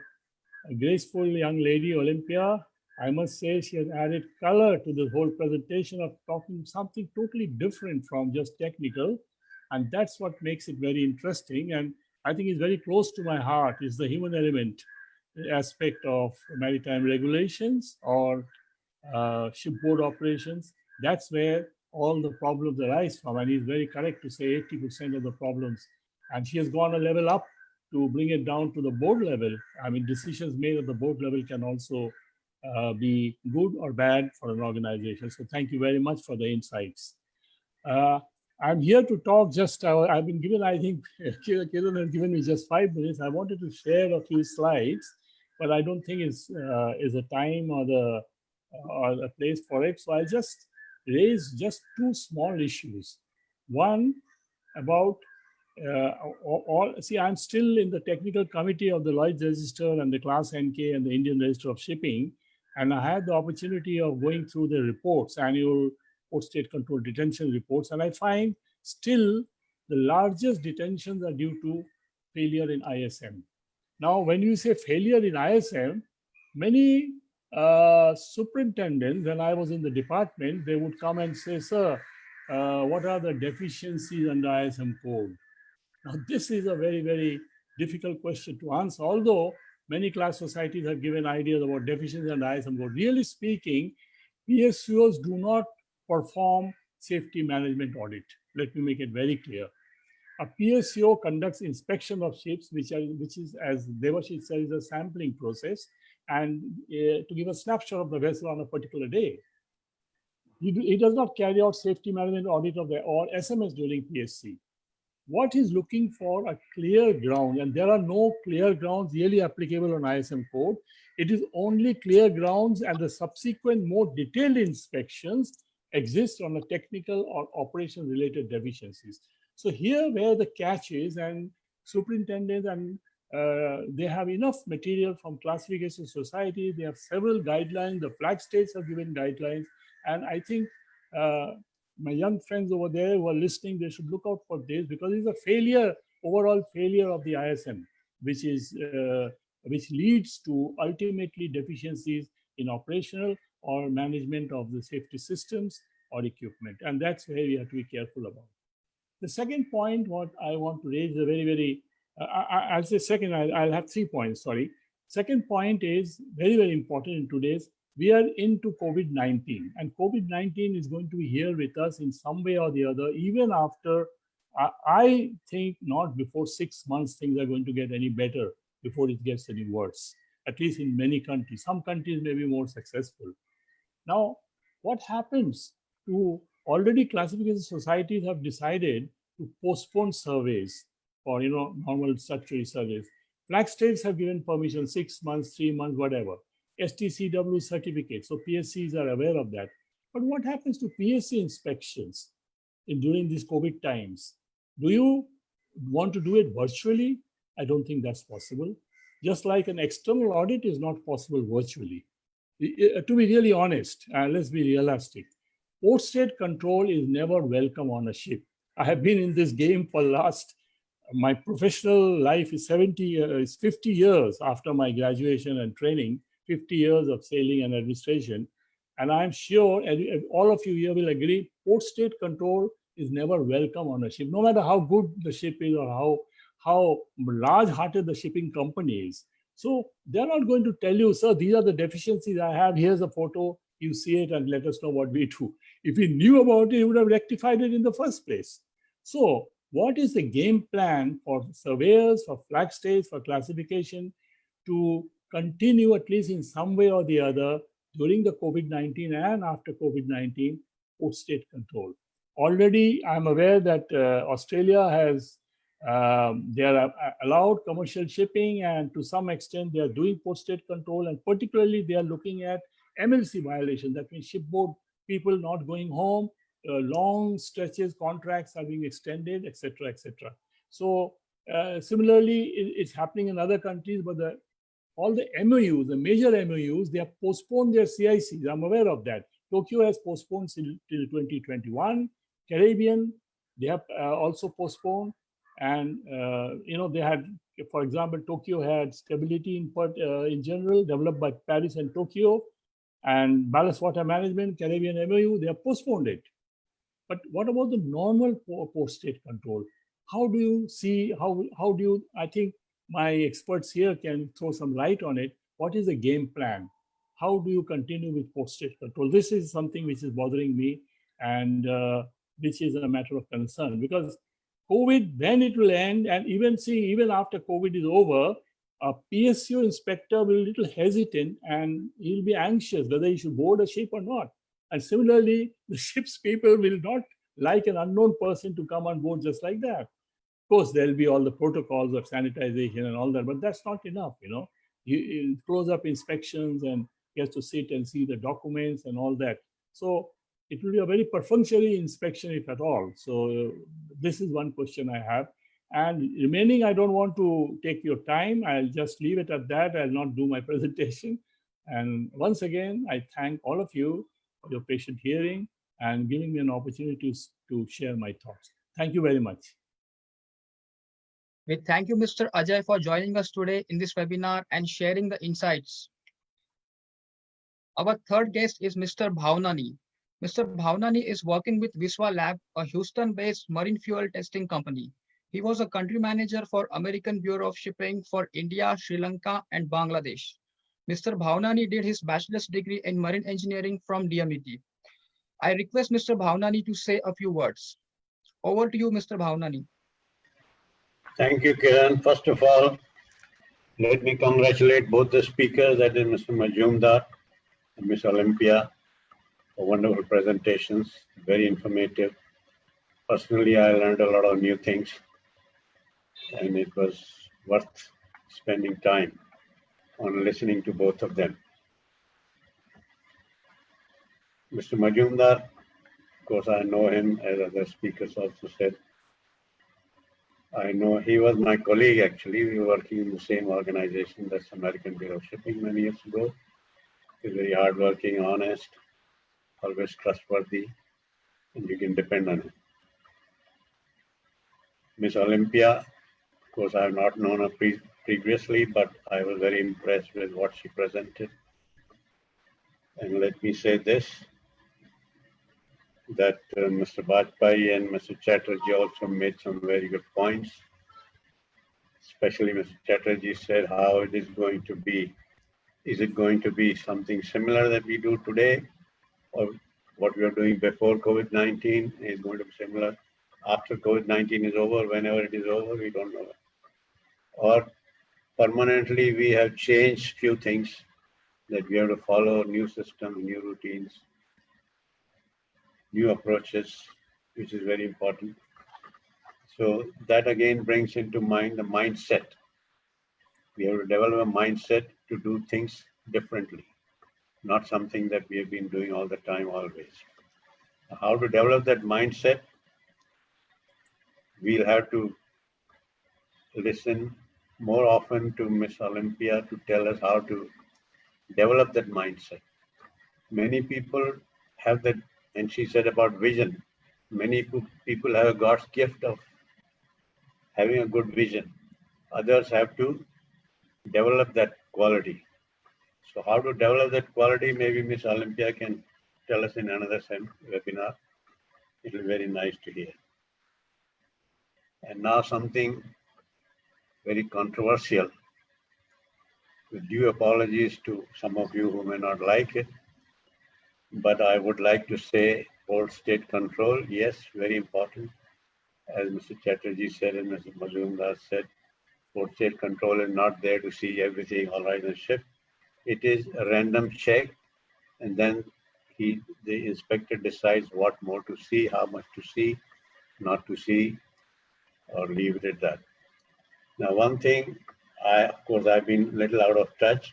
graceful young lady, Olympia, I must say she has added color to the whole presentation of talking something totally different from just technical. And that's what makes it very interesting. And I think it's very close to my heart is the human element aspect of maritime regulations or shipboard operations. That's where all the problems arise from. And he's very correct to say 80% of the problems. And she has gone a level up to bring it down to the board level. I mean, decisions made at the board level can also be good or bad for an organization. So thank you very much for the insights. I'm here to talk just, I've been given, I think, Kiran has given me just 5 minutes. I wanted to share a few slides, but I don't think it's a time or a place for it. So I'll just raise just 2 small issues. One about see, I'm still in the technical committee of the Lloyd's Register and the Class NK and the Indian Register of Shipping. And I had the opportunity of going through the reports, annual port state control detention reports. And I find still the largest detentions are due to failure in ISM. Now, when you say failure in ISM, many superintendents, when I was in the department, they would come and say, sir, what are the deficiencies under ISM code? Now, this is a very, very difficult question to answer, although many class societies have given ideas about deficiencies and ISM code. Really speaking, PSUs do not perform safety management audit. Let me make it very clear. A PSU conducts inspection of ships, which is, as Devashish said, is a sampling process, and to give a snapshot of the vessel on a particular day. He does not carry out safety management audit of or SMS during PSC. What he's looking for a clear ground, and there are no clear grounds really applicable on ISM code. It is only clear grounds, and the subsequent more detailed inspections exist on a technical or operation related deficiencies. So here where the catch is, and superintendents and they have enough material from classification society, they have several guidelines, the flag states have given guidelines, and I think my young friends over there who are listening, they should look out for this because it's a failure, overall failure of the ISM. which leads to ultimately deficiencies in operational or management of the safety systems or equipment. And that's where we have to be careful about. The second point, what I want to raise, a very, I'll say second, I'll have 3 points, sorry. Second point is very important in today's, we are into COVID-19, and COVID-19 is going to be here with us in some way or the other, even after, I think not before 6 months, things are going to get any better before it gets any worse, at least in many countries. Some countries may be more successful. Now, what happens to already classification societies have decided to postpone surveys or normal statutory surveys. Flag states have given permission 6 months, 3 months, whatever. STCW certificate. So PSCs are aware of that. But what happens to PSC inspections during these COVID times? Do you want to do it virtually? I don't think that's possible. Just like an external audit is not possible virtually. To be really honest, let's be realistic. Port state control is never welcome on a ship. I have been in this game for my professional life is 50 years after my graduation and training, 50 years of sailing and administration. And I'm sure all of you here will agree, port state control is never welcome on a ship, no matter how good the ship is or how large-hearted the shipping company is. So they're not going to tell you, sir, these are the deficiencies I have, here's a photo, you see it and let us know what we do. If we knew about it, we would have rectified it in the first place. So what is the game plan for surveyors, for flag states, for classification to continue at least in some way or the other during the COVID-19 and after COVID-19 port state control? Already, I'm aware that Australia has, they are allowed commercial shipping, and to some extent they are doing port state control, and particularly they are looking at MLC violations. That means shipboard people not going home, long stretches, contracts are being extended, etc., etc. So similarly, it's happening in other countries, but all the MOUs, the major MOUs, they have postponed their CICs. I'm aware of that. Tokyo has postponed till 2021. Caribbean, they have also postponed. And, they had, for example, Tokyo had stability in general developed by Paris and Tokyo, and ballast water management, Caribbean MOU, they have postponed it. But what about the normal port state control? How do you see, how do you, I think my experts here can throw some light on it. What is the game plan? How do you continue with port state control? This is something which is bothering me, and which is a matter of concern, because COVID, when it will end, and even after COVID is over, a PSU inspector will be a little hesitant and he'll be anxious whether he should board a ship or not. And similarly, the ship's people will not like an unknown person to come on board just like that. Of course, there'll be all the protocols of sanitization and all that, but that's not enough, You close-up inspections and he has to sit and see the documents and all that. So it will be a very perfunctory inspection, if at all. So this is one question I have. And remaining, I don't want to take your time. I'll just leave it at that. I'll not do my presentation. And once again, I thank all of you for your patient hearing and giving me an opportunity to share my thoughts. Thank you very much. We thank you, Mr. Ajay, for joining us today in this webinar and sharing the insights. Our third guest is Mr. Bhavnani. Mr. Bhavnani is working with Viswa Lab, a Houston-based marine fuel testing company. He was a country manager for American Bureau of Shipping for India, Sri Lanka, and Bangladesh. Mr. Bhavnani did his bachelor's degree in marine engineering from DMET. I request Mr. Bhavnani to say a few words. Over to you, Mr. Bhavnani. Thank you, Kiran. First of all, let me congratulate both the speakers, that is Mr. Majumdar and Ms. Olympia, for wonderful presentations, very informative. Personally, I learned a lot of new things, and it was worth spending time on listening to both of them. Mr. Majumdar, of course, I know him, as other speakers also said. I know he was my colleague, actually. We were working in the same organization, that's American Bureau of Shipping, many years ago. He's very hardworking, honest, always trustworthy, and you can depend on him. Miss Olympia, of course, I have not known her previously, but I was very impressed with what she presented. And let me say this, that Mr. Bajpai and Mr. Chatterjee also made some very good points. Especially Mr. Chatterjee said how it is going to be. Is it going to be something similar that we do today, or what we are doing before COVID-19 is going to be similar after COVID-19 is over, whenever it is over, we don't know. Or permanently we have changed few things that we have to follow new systems, new routines, new approaches, which is very important. So that again brings into mind the mindset. We have to develop a mindset to do things differently, not something that we have been doing all the time, always. How to develop that mindset? We'll have to listen more often to Miss Olympia to tell us how to develop that mindset. Many people have that, and she said about vision. Many people have a God's gift of having a good vision. Others have to develop that quality. So how to develop that quality, maybe Miss Olympia can tell us in another webinar. It will be very nice to hear. And now something very controversial. With due apologies to some of you who may not like it, but I would like to say port state control, yes, very important. As Mr. Chatterjee said and Mr. Majumdar said, port state control is not there to see everything all right on the ship. It is a random check, and then the inspector decides what more to see, how much to see, not to see, or leave it at that. Now, one thing, of course, I've been a little out of touch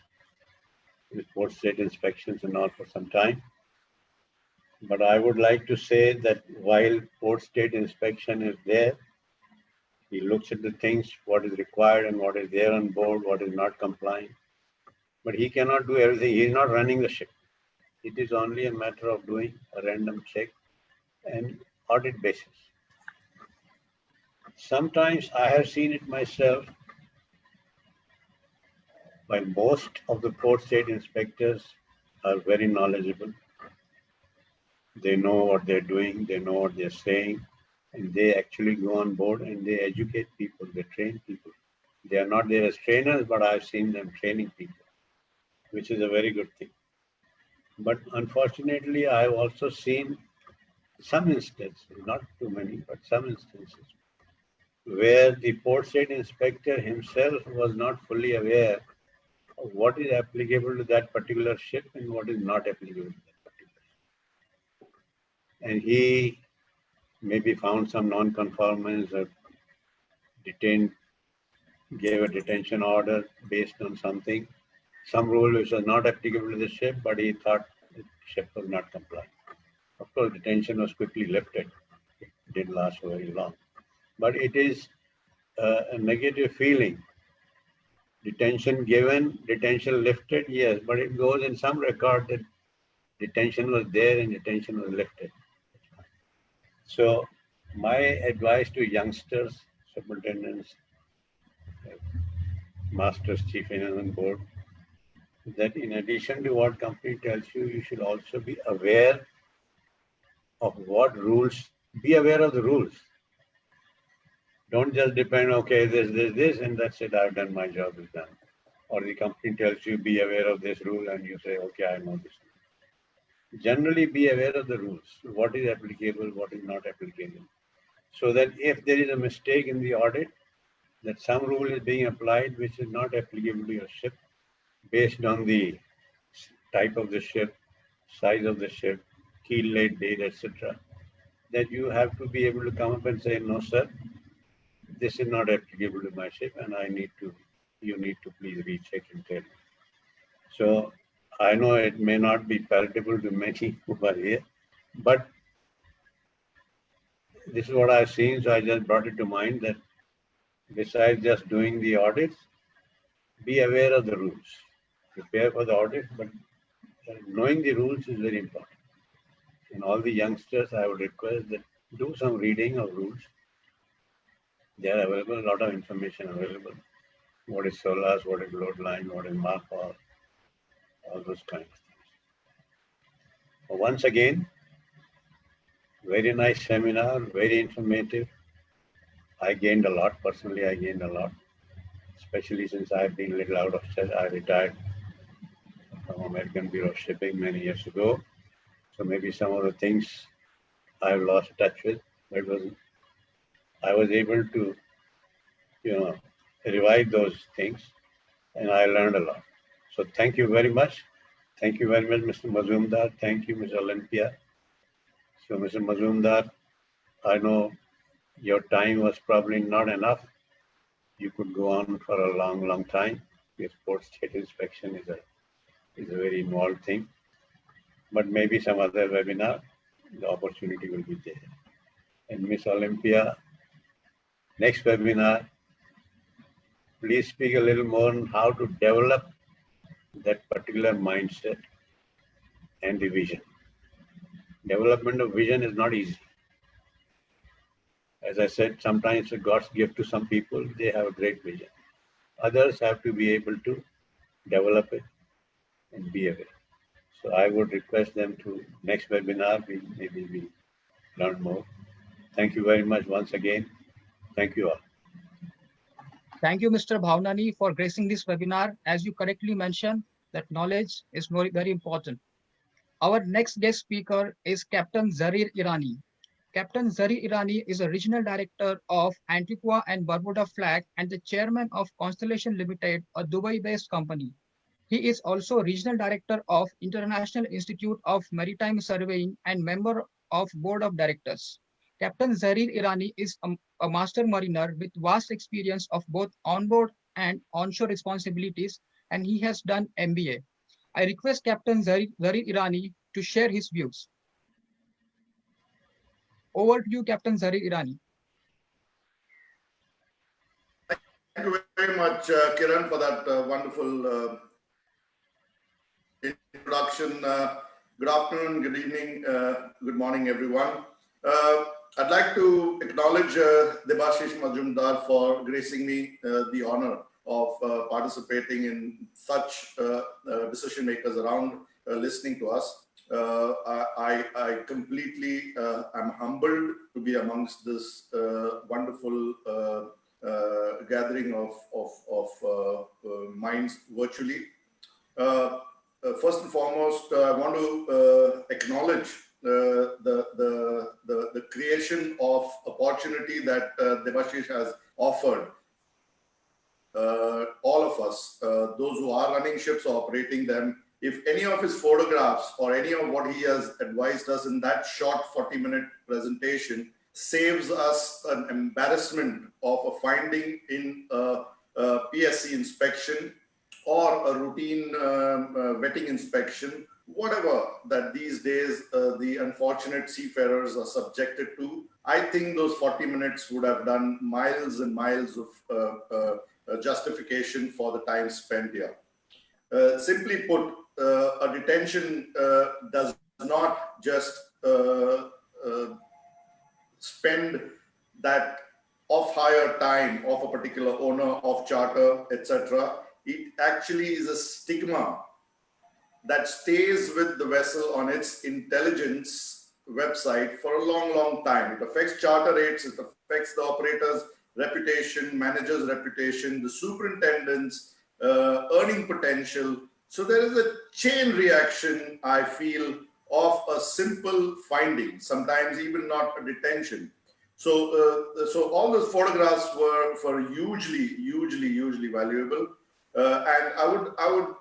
with port state inspections and all for some time. But I would like to say that while port state inspection is there, he looks at the things, what is required and what is there on board, what is not complying. But he cannot do everything. He is not running the ship. It is only a matter of doing a random check and audit basis. Sometimes I have seen it myself, while most of the port state inspectors are very knowledgeable. They know what they're doing, they know what they're saying, and they actually go on board and they educate people, they train people. They are not there as trainers, but I've seen them training people, which is a very good thing. But unfortunately, I've also seen some instances, not too many, but some instances, where the port state inspector himself was not fully aware of what is applicable to that particular ship and what is not applicable to that particular ship. And he maybe found some non-conformance or gave a detention order based on something, some rule which was not applicable to the ship, but he thought the ship was not compliant. Of course, detention was quickly lifted. It didn't last very long. But it is a negative feeling. Detention given, detention lifted, yes, but it goes in some record that detention was there and detention was lifted. So my advice to youngsters, superintendents, masters, chief finance board, that in addition to what company tells you, you should also be aware of what rules, be aware of the rules. Don't just depend, okay, this, and that's it, I've done my job, is done. Or the company tells you, be aware of this rule, and you say, okay, I know this. Generally be aware of the rules, what is applicable, what is not applicable. So that if there is a mistake in the audit, that some rule is being applied which is not applicable to your ship based on the type of the ship, size of the ship, keel laid date, etc., that you have to be able to come up and say, no, sir, this is not applicable to my ship and you need to please recheck and tell me. So I know it may not be palatable to many who are here, but this is what I've seen, so I just brought it to mind that besides just doing the audits, be aware of the rules. Prepare for the audit, but knowing the rules is very important. And all the youngsters, I would request that do some reading of rules. They are available, a lot of information available. what is SOLAS, what is load line, what is MAPA, all those kinds of things. So once again, very nice seminar, very informative. I gained a lot, personally I gained a lot, especially since I've been a little out of touch. I retired from American Bureau of Shipping many years ago. So maybe some of the things I've lost touch with, but I was able to, revive those things, and I learned a lot. So thank you very much. Thank you very much, Mr. Mazumdar. Thank you, Ms. Olympia. So, Mr. Mazumdar, I know your time was probably not enough. You could go on for a long, long time. Your port state inspection is a very involved thing. But maybe some other webinar, the opportunity will be there. And Miss Olympia, next webinar, please speak a little more on how to develop that particular mindset and the vision. Development of vision is not easy. As I said, sometimes it's God's gift to some people, they have a great vision. Others have to be able to develop it and be aware. So I would request them to next webinar, maybe we learn more. Thank you very much once again. Thank you all. Thank you, Mr. Bhavnani, for gracing this webinar. As you correctly mentioned, that knowledge is very, very important. Our next guest speaker is Captain Zarir Irani. Captain Zarir Irani is a regional director of Antigua and Barbuda Flag and the chairman of Constellation Limited, a Dubai-based company. He is also regional director of International Institute of Maritime Surveying and member of board of directors. Captain Zarir Irani is a master mariner with vast experience of both onboard and onshore responsibilities, and he has done MBA. I request Captain Zarir Irani to share his views. Over to you, Captain Zarir Irani. Thank you very much, Kiran, for that wonderful introduction. Good afternoon, good evening, good morning, everyone. I'd like to acknowledge Debashish Majumdar for gracing me the honor of participating in such decision makers around listening to us. I completely am humbled to be amongst this wonderful gathering of minds virtually. First and foremost, I want to acknowledge the creation of opportunity that Debashish has offered all of us, those who are running ships or operating them. If any of his photographs or any of what he has advised us in that short 40-minute presentation saves us an embarrassment of a finding in a PSC inspection or a routine vetting inspection, whatever that these days the unfortunate seafarers are subjected to, I think those 40 minutes would have done miles and miles of justification for the time spent here. Simply put, a detention does not just spend that off-hire time of a particular owner of charter, etc. It actually is a stigma that stays with the vessel on its intelligence website for a long, long time. It affects charter rates, it affects the operator's reputation, manager's reputation, the superintendent's earning potential. So there is a chain reaction, I feel, of a simple finding, sometimes even not a detention. So all those photographs were hugely valuable. And I would,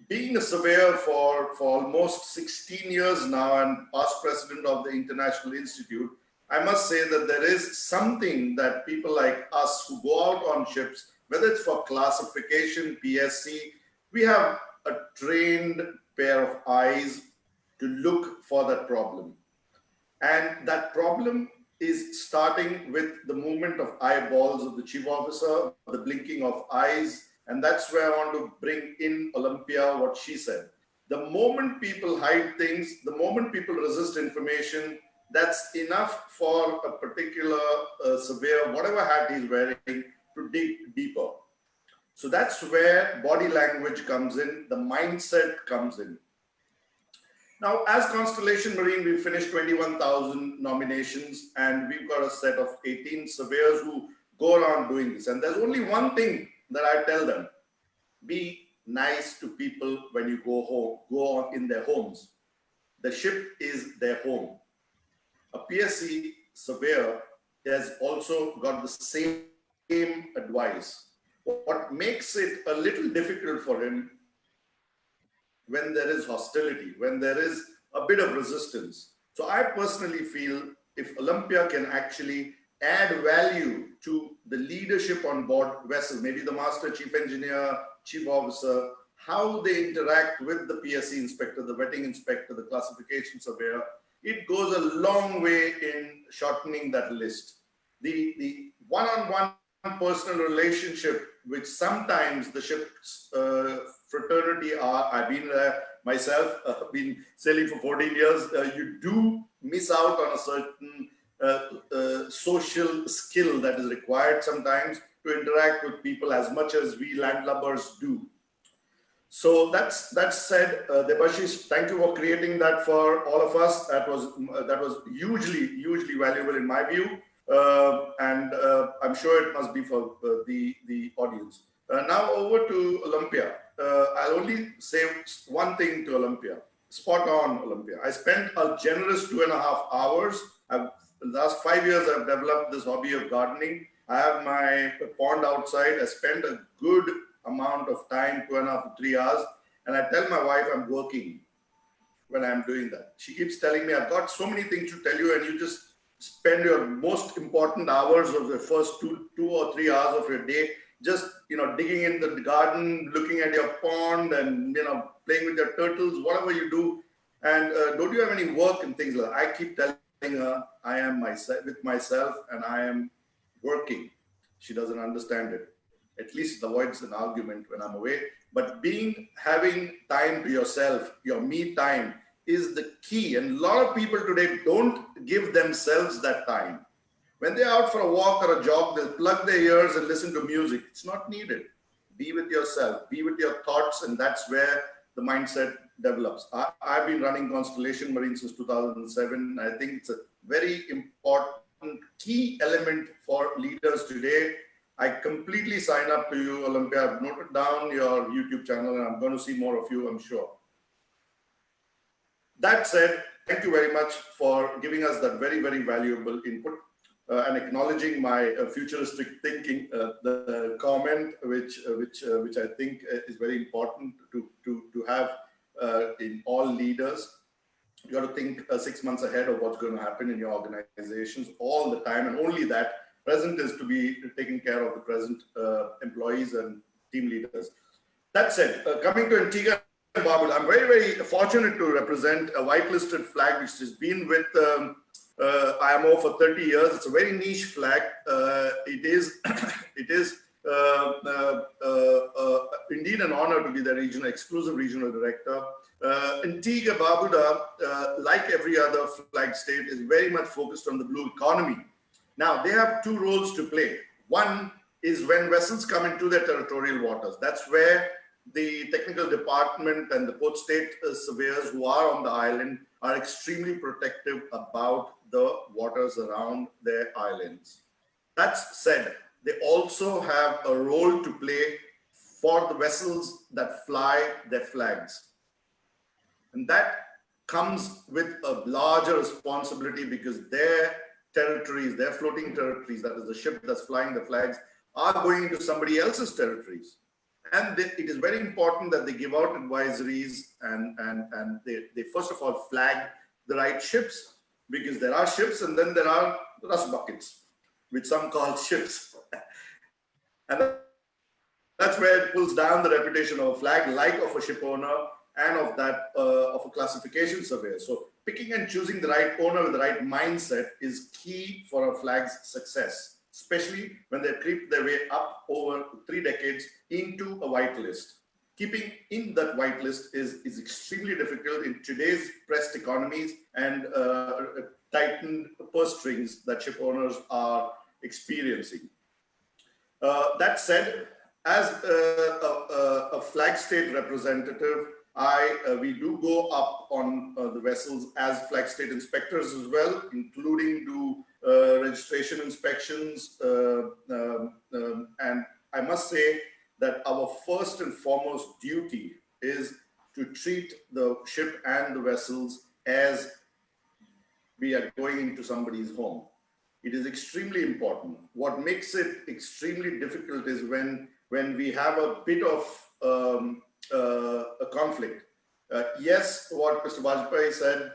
being a surveyor for almost 16 years now and past president of the International Institute, I must say that there is something that people like us who go out on ships, whether it's for classification, PSC, we have a trained pair of eyes to look for that problem. And that problem is starting with the movement of eyeballs of the chief officer, the blinking of eyes. And that's where I want to bring in Olympia, what she said. The moment people hide things, the moment people resist information, that's enough for a particular surveyor, whatever hat he's wearing, to dig deeper. So that's where body language comes in, the mindset comes in. Now, as Constellation Marine, we finished 21,000 nominations, and we've got a set of 18 surveyors who go around doing this. And there's only one thing that I tell them: be nice to people when you go home, go on in their homes. The ship is their home. A PSC surveyor has also got the same advice. What makes it a little difficult for him when there is hostility, when there is a bit of resistance. So I personally feel if Olympia can actually add value to the leadership on board vessels, maybe the master chief engineer, chief officer, how they interact with the PSC inspector, the vetting inspector, the classification surveyor, it goes a long way in shortening that list. The one-on-one personal relationship, which sometimes the ship's fraternity are, I've been there myself, been sailing for 14 years, you do miss out on a certain social skill that is required sometimes to interact with people as much as we landlubbers do. So that said, Debashish, thank you for creating that for all of us. That was hugely valuable in my view, and I'm sure it must be for the audience. Now over to Olympia. I'll only say one thing to Olympia. Spot on, Olympia. I spent a generous 2.5 hours. The last 5 years, I've developed this hobby of gardening. I have my pond outside. I spent a good amount of time, 2.5 to 3 hours, and I tell my wife I'm working when I'm doing that. She keeps telling me, I've got so many things to tell you, and you just spend your most important hours of the first two or 3 hours of your day just digging in the garden, looking at your pond, and playing with your turtles, whatever you do. And don't you have any work and things like that? I keep telling her I am with myself and I am working. She doesn't understand it. At least it avoids an argument when I'm away. But having time to yourself, your me time, is the key. And a lot of people today don't give themselves that time. When they're out for a walk or a jog, they'll plug their ears and listen to music. It's not needed. Be with yourself, be with your thoughts, and that's where the mindset develops. I've been running Constellation Marine since 2007. I think it's a very important key element for leaders today. I completely sign up to you, Olympia. I've noted down your YouTube channel, and I'm going to see more of you, I'm sure. That said, thank you very much for giving us that very valuable input and acknowledging my futuristic thinking. The comment, which I think is very important to have in all leaders. You got to think 6 months ahead of what's going to happen in your organizations all the time, and only that. Present is to be taking care of the present employees and team leaders. That said, coming to Antigua and Barbuda, I'm very fortunate to represent a whitelisted flag which has been with IMO for 30 years. It's a very niche flag. It is indeed an honor to be the exclusive regional director. Antigua Barbuda, like every other flag state, is very much focused on the blue economy. Now, they have two roles to play. One is when vessels come into their territorial waters. That's where the technical department and the port state surveyors who are on the island are extremely protective about the waters around their islands. That said, they also have a role to play for the vessels that fly their flags. And that comes with a larger responsibility because their territories, their floating territories, that is the ship that's flying the flags, are going into somebody else's territories. And it is very important that they give out advisories and they first of all flag the right ships, because there are ships and then there are rust buckets, which some call ships. And that's where it pulls down the reputation of a flag, like of a ship owner and of a classification surveyor. So picking and choosing the right owner with the right mindset is key for a flag's success, especially when they creep their way up over 3 decades into a whitelist. Keeping in that whitelist is extremely difficult in today's pressed economies and tightened purse strings that ship owners are experiencing. That said, as a flag state representative, we do go up on the vessels as flag state inspectors as well, including do registration inspections. And I must say that our first and foremost duty is to treat the ship and the vessels as we are going into somebody's home. It is extremely important. What makes it extremely difficult is when we have a bit of a conflict. Yes, what Mr. Bajpai said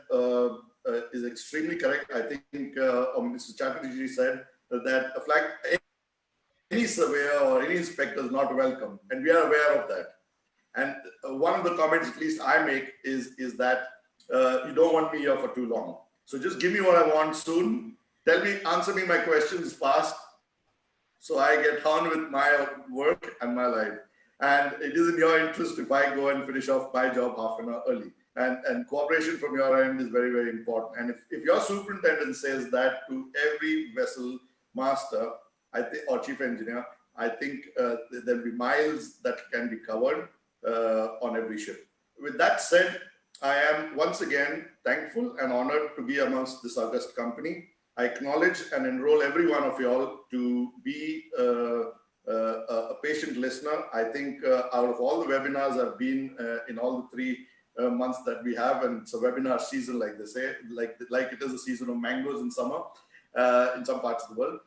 is extremely correct. I think Mr. Chatterjee said that a flag, any surveyor or any inspector is not welcome, and we are aware of that. And one of the comments, at least I make, is that you don't want me here for too long. So just give me what I want soon. Tell me, answer me my questions fast, so I get on with my work and my life. And it is in your interest if I go and finish off my job half an hour early. And cooperation from your end is very, very important. And if your superintendent says that to every vessel master, I think, or chief engineer, I think there'll be miles that can be covered on every ship. With that said, I am once again thankful and honored to be amongst this august company. I acknowledge and enroll every one of y'all to be a patient listener. I think out of all the webinars I've been in all the 3 months that we have, and it's a webinar season, like they say, like it is a season of mangoes in summer in some parts of the world.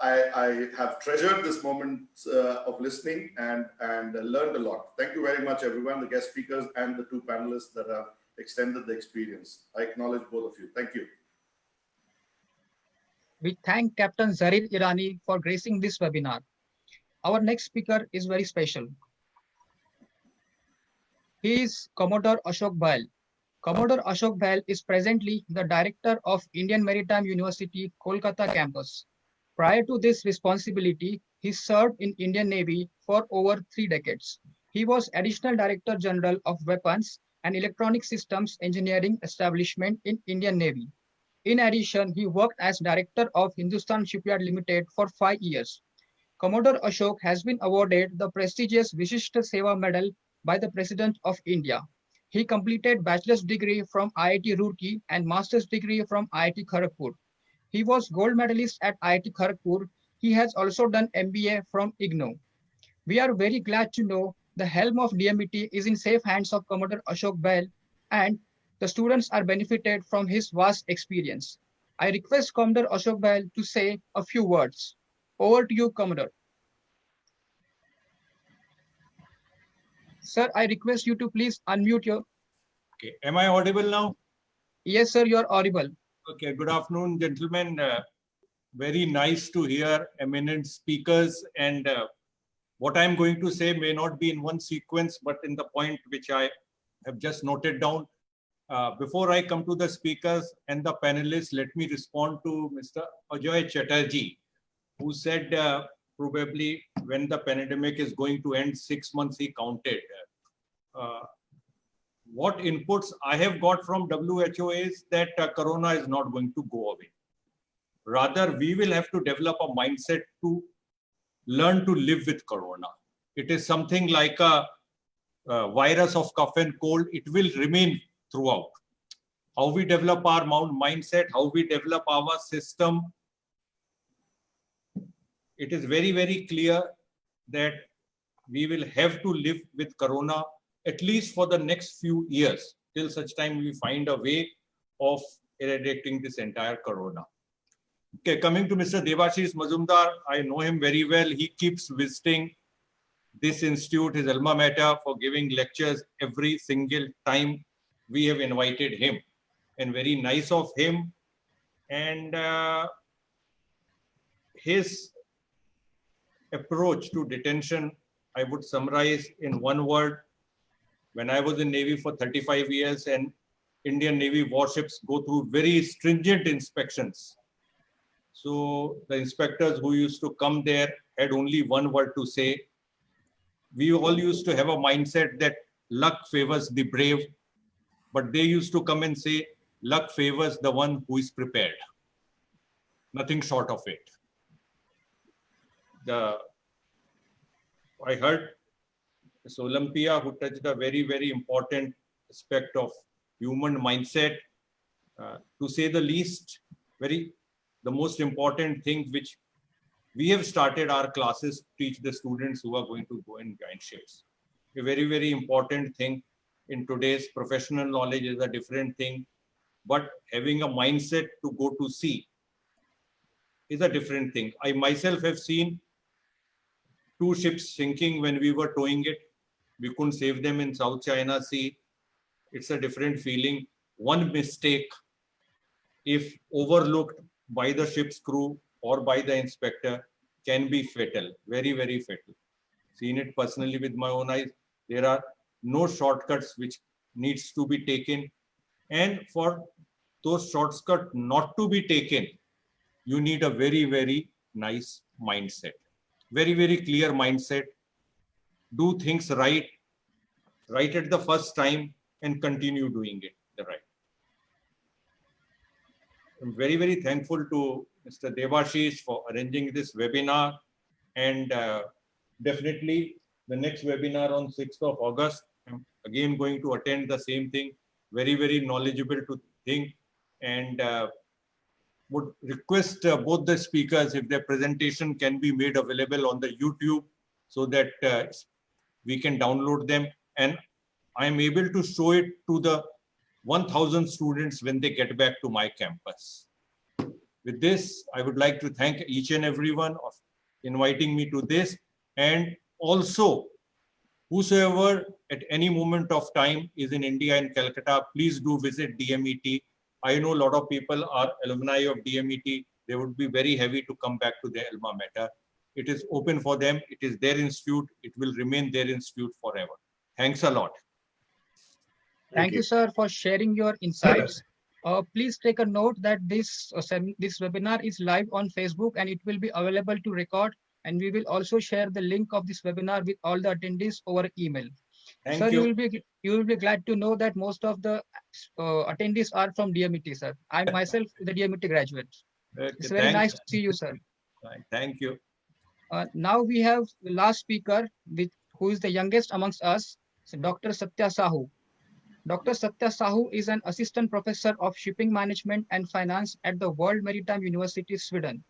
I have treasured this moment of listening and learned a lot. Thank you very much, everyone, the guest speakers and the 2 panelists that have extended the experience. I acknowledge both of you. Thank you. We thank Captain Zarir Irani for gracing this webinar. Our next speaker is very special. He is Commodore Ashok Bahl. Commodore Ashok Bahl is presently the Director of Indian Maritime University, Kolkata campus. Prior to this responsibility, he served in Indian Navy for over 3 decades. He was Additional Director General of Weapons and Electronic Systems Engineering Establishment in Indian Navy. In addition, he worked as Director of Hindustan Shipyard Limited for 5 years. Commodore Ashok has been awarded the prestigious Vishishta Seva Medal by the President of India. He completed bachelor's degree from IIT Roorkee and master's degree from IIT Kharagpur. He was gold medalist at IIT Kharagpur. He has also done MBA from IGNOU. We are very glad to know the helm of DMET is in safe hands of Commodore Ashok Bahl, and the students are benefited from his vast experience. I request Commodore Ashok Bahl to say a few words. Over to you, Commodore. Sir, I request you to please unmute your... Okay. Am I audible now? Yes, sir, you are audible. Okay. Good afternoon, gentlemen. Very nice to hear eminent speakers, and what I'm going to say may not be in one sequence, but in the point which I have just noted down. Before I come to the speakers and the panelists, let me respond to Mr. Ajay Chatterjee, who said probably when the pandemic is going to end, 6 months he counted. What inputs I have got from WHO is that Corona is not going to go away. Rather, we will have to develop a mindset to learn to live with Corona. It is something like a virus of cough and cold. It will remain throughout. How we develop our mindset, how we develop our system, it is very, very clear that we will have to live with Corona at least for the next few years, till such time we find a way of eradicating this entire Corona. Okay, coming to Mr. Debashish Mazumdar, I know him very well. He keeps visiting this institute, his alma mater, for giving lectures every single time we have invited him. And very nice of him. And his approach to detention, I would summarize in one word. When I was in Navy for 35 years and Indian Navy warships go through very stringent inspections. So the inspectors who used to come there had only one word to say. We all used to have a mindset that luck favors the brave, but they used to come and say, luck favors the one who is prepared. Nothing short of it. I heard Ms. Olympia, who touched a very, very important aspect of human mindset. To say the least, the most important thing which we have started our classes to teach the students who are going to go and join ships. A very, very important thing in today's professional knowledge is a different thing, but having a mindset to go to sea is a different thing. I myself have seen 2 ships sinking when we were towing it. We couldn't save them in South China Sea. It's a different feeling. One mistake, if overlooked by the ship's crew or by the inspector, can be fatal, very, very fatal. Seen it personally with my own eyes. There are no shortcuts which needs to be taken. And for those shortcuts not to be taken, you need a very, very nice mindset. Very, very clear mindset. Do things right at the first time and continue doing it the right. I'm very, very thankful to Mr. Devashish for arranging this webinar, and definitely the next webinar on 6th of August, I'm again going to attend the same thing. Very, very knowledgeable to think, and would request both the speakers if their presentation can be made available on the YouTube so that we can download them, and I am able to show it to the 1,000 students when they get back to my campus. With this, I would like to thank each and everyone of inviting me to this, and also whosoever at any moment of time is in India and Calcutta, please do visit DMET. I know a lot of people are alumni of DMET. They would be very happy to come back to their alma mater. It is open for them. It is their institute. It will remain their institute forever. Thanks a lot. Thank you, sir, for sharing your insights. Please take a note that this webinar is live on Facebook and it will be available to record. And we will also share the link of this webinar with all the attendees over email. Thank sir, you. You will be glad to know that most of the attendees are from DMET, sir. I myself the DMET graduate. Okay, it's very nice to see you, sir. Thank you. Now we have the last speaker, who is the youngest amongst us, Dr. Satya Sahu. Dr. Satya Sahu is an assistant professor of shipping management and finance at the World Maritime University, Sweden.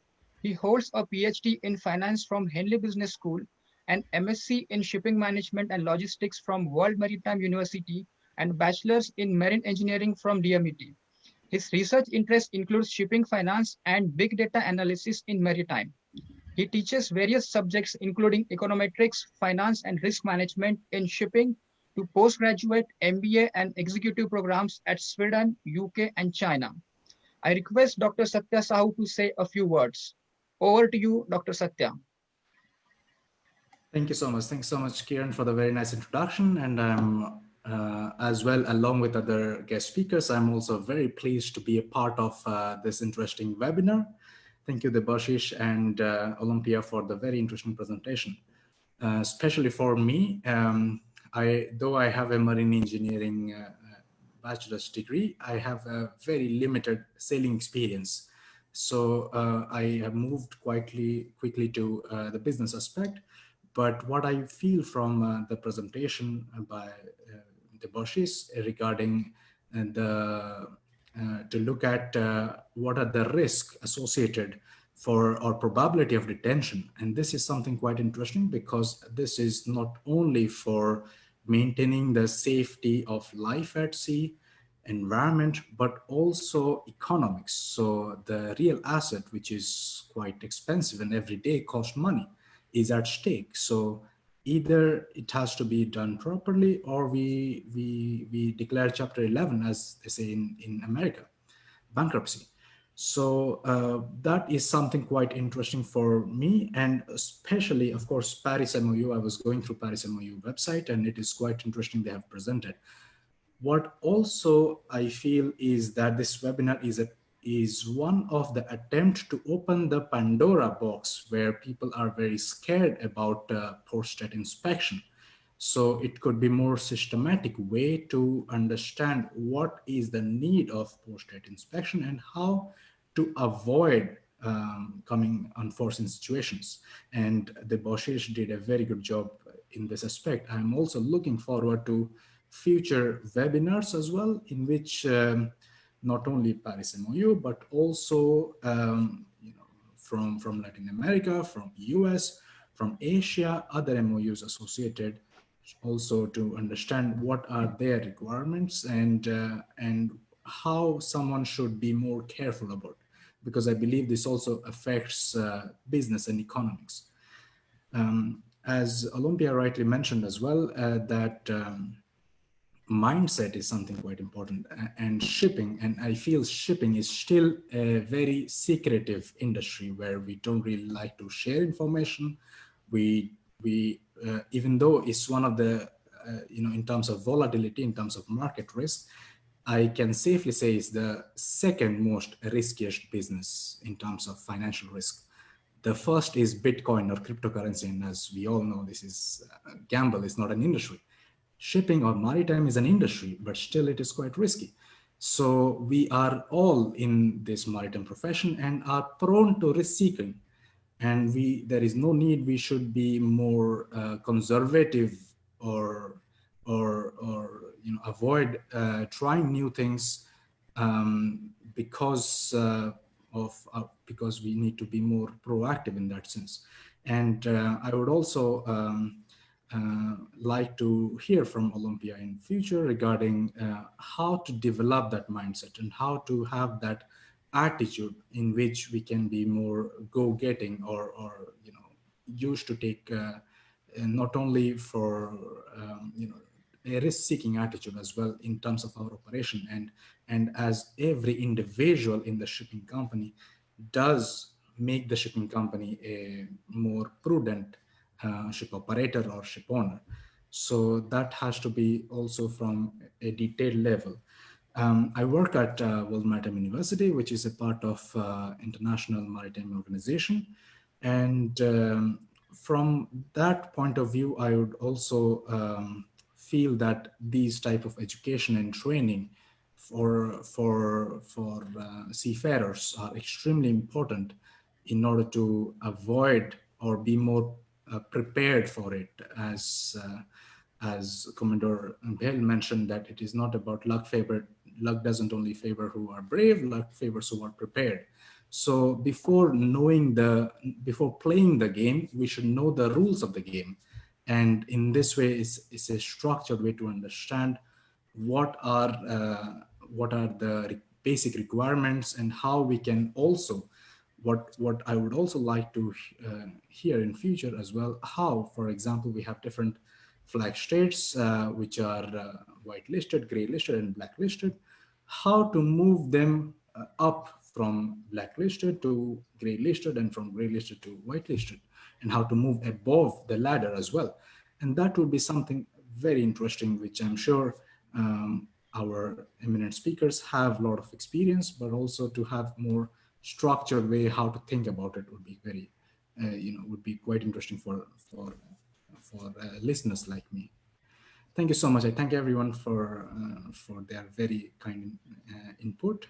He holds a PhD in finance from Henley Business School, an MSc in shipping management and logistics from World Maritime University, and bachelor's in marine engineering from DMET. His research interests include shipping finance and big data analysis in maritime. He teaches various subjects including econometrics, finance, and risk management in shipping to postgraduate, MBA, and executive programs at Sweden, UK, and China. I request Dr. Satya Sahu to say a few words. Over to you, Dr. Satya. Thank you so much. Thanks so much, Kiran, for the very nice introduction. And I'm as well, along with other guest speakers, I'm also very pleased to be a part of this interesting webinar. Thank you, Devashish and Olympia, for the very interesting presentation. Especially for me, though I have a marine engineering bachelor's degree, I have a very limited sailing experience. So I have moved quickly to the business aspect. But what I feel from the presentation by Devashish regarding to look at what are the risks associated for or probability of detention. And this is something quite interesting because this is not only for maintaining the safety of life at sea, environment, but also economics. So the real asset, which is quite expensive and every day cost money, is at stake. So either it has to be done properly or we declare Chapter 11, as they say in America, bankruptcy. So that is something quite interesting for me, and especially, of course, Paris MOU. I was going through Paris MOU website, and it is quite interesting they have presented. What also I feel is that this webinar is one of the attempt to open the Pandora box where people are very scared about post-state inspection. So it could be more systematic way to understand what is the need of post-state inspection and how to avoid coming unforeseen situations. And Debashish did a very good job in this aspect. I'm also looking forward to future webinars as well, in which not only Paris MOU, but also from Latin America, from US, from Asia, other MOUs associated, also to understand what are their requirements and how someone should be more careful about, because I believe this also affects business and economics. As Olympia rightly mentioned as well, that mindset is something quite important, and shipping, and I feel shipping is still a very secretive industry where we don't really like to share information. We even though it's one of the in terms of volatility, in terms of market risk, I can safely say it's the second most riskiest business in terms of financial risk. The first is Bitcoin or cryptocurrency, and as we all know, this is gamble is not an industry. Shipping or maritime is an industry, but still it is quite risky. So we are all in this maritime profession and are prone to risk seeking. And there is no need, we should be more conservative or avoid trying new things because we need to be more proactive in that sense. And I would also like to hear from Olympia in future regarding how to develop that mindset and how to have that attitude in which we can be more go-getting or used to take not only for a risk-seeking attitude as well in terms of our operation, and as every individual in the shipping company does make the shipping company a more prudent ship operator or ship owner. So that has to be also from a detailed level. I work at World Maritime University, which is a part of International Maritime Organization. And from that point of view, I would also feel that these type of education and training for seafarers are extremely important in order to avoid or be more prepared for it, as Commodore Bell mentioned, that it is not about luck favor. Luck doesn't only favor who are brave, luck favors who are prepared. So before playing the game, we should know the rules of the game. And in this way, it's a structured way to understand what are the basic requirements and how we can also, what I would also like to hear in future as well, how, for example, we have different flag states, which are whitelisted, gray listed, and blacklisted, how to move them up from blacklisted to gray listed and from gray listed to whitelisted, and how to move above the ladder as well. And that would be something very interesting, which I'm sure our eminent speakers have a lot of experience, but also to have more structured way how to think about it would be very, would be quite interesting for listeners like me. Thank you so much. I thank everyone for their very kind input.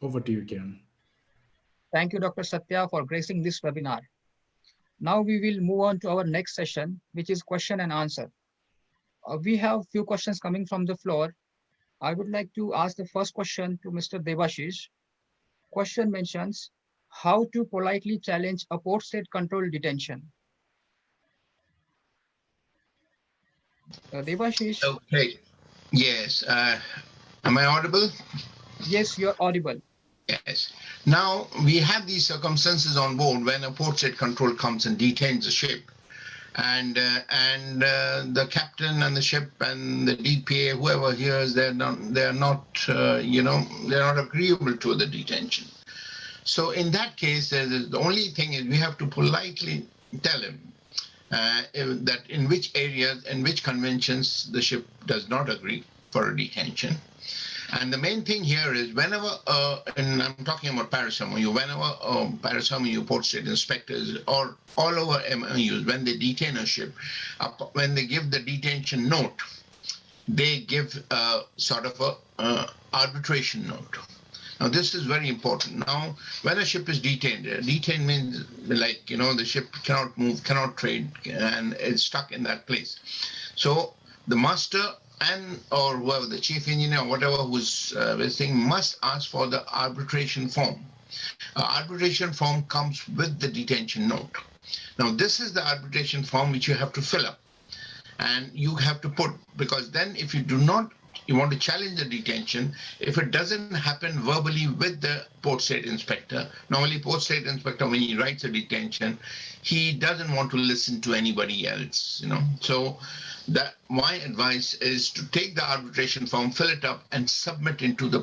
Over to you, Kiran. Thank you, Dr. Satya, for gracing this webinar. Now we will move on to our next session, which is question and answer. We have few questions coming from the floor. I would like to ask the first question to Mr. Debashish. Question mentions how to politely challenge a port state control detention. Debashish. Okay. Yes. Am I audible? Yes, you're audible. Yes. Now we have these circumstances on board when a port state control comes and detains a ship, and the captain and the ship and the DPA, whoever hears, they're not agreeable to the detention. So in that case, the only thing is we have to politely tell him that in which areas, in which conventions the ship does not agree for a detention. And the main thing here is whenever, and I'm talking about Paris MOU, whenever Paris MOU port state inspectors or all over MOUs, when they detain a ship, when they give the detention note, they give sort of a arbitration note. Now, this is very important. Now, when a ship is detained, detained means like, the ship cannot move, cannot trade, and it's stuck in that place. So the master or whoever, the chief engineer, whatever who's visiting, must ask for the arbitration form. Arbitration form comes with the detention note. Now, this is the arbitration form which you have to fill up, and you have to put, because then if you do not, you want to challenge the detention, if it doesn't happen verbally with the port state inspector, normally port state inspector, when he writes a detention, he doesn't want to listen to anybody else, So my advice is to take the arbitration form, fill it up, and submit into the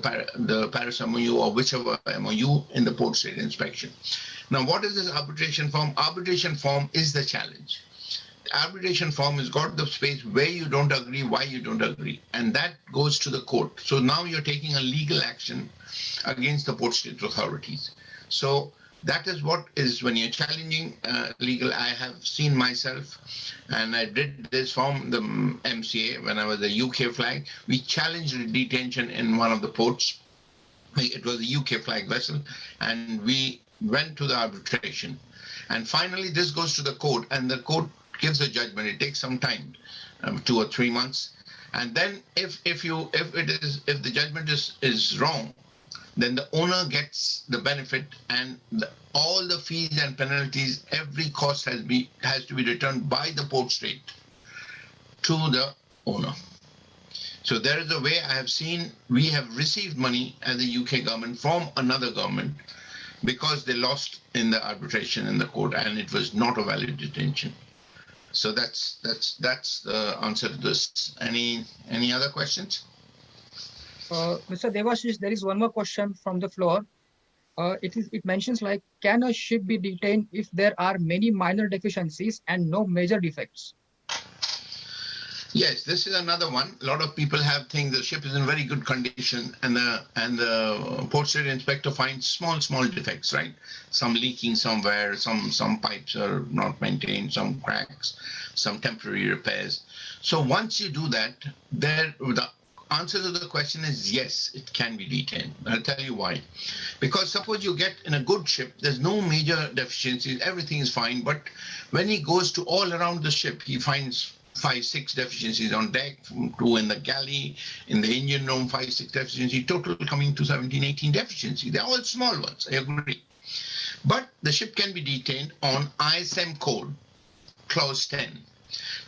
Paris MOU or whichever MOU in the port state inspection. Now, what is this arbitration form? Arbitration form is the challenge. Arbitration form has got the space where you don't agree, why you don't agree, and that goes to the court. So now you're taking a legal action against the port state authorities. So that is what is when you're challenging legal. I have seen myself, and I did this from the MCA when I was a UK flag. We challenged the detention in one of the ports. It was a UK flag vessel, and we went to the arbitration. And finally, this goes to the court, and the court gives a judgment. It takes some time, 2 or 3 months, and then if the judgment is wrong, then the owner gets the benefit, and all the fees and penalties, every cost has to be returned by the port state to the owner. So there is a way. I have seen, we have received money as the UK government from another government because they lost in the arbitration in the court, and it was not a valid detention. So that's the answer to this. Any other questions? Mr. Devashish, there is one more question from the floor. It mentions like, can a ship be detained if there are many minor deficiencies and no major defects? Yes, this is another one. A lot of people have think the ship is in very good condition, and the port state inspector finds small defects, right? Some leaking somewhere, some pipes are not maintained, some cracks, some temporary repairs. So once you do that, the answer to the question is yes, it can be detained. I'll tell you why. Because suppose you get in a good ship, there's no major deficiencies, everything is fine, but when he goes to all around the ship, he finds 5-6 deficiencies on deck, 2 in the galley, in the engine room, 5-6 deficiencies, total coming to 17-18 deficiencies. They're all small ones, I agree. But the ship can be detained on ISM code, clause 10.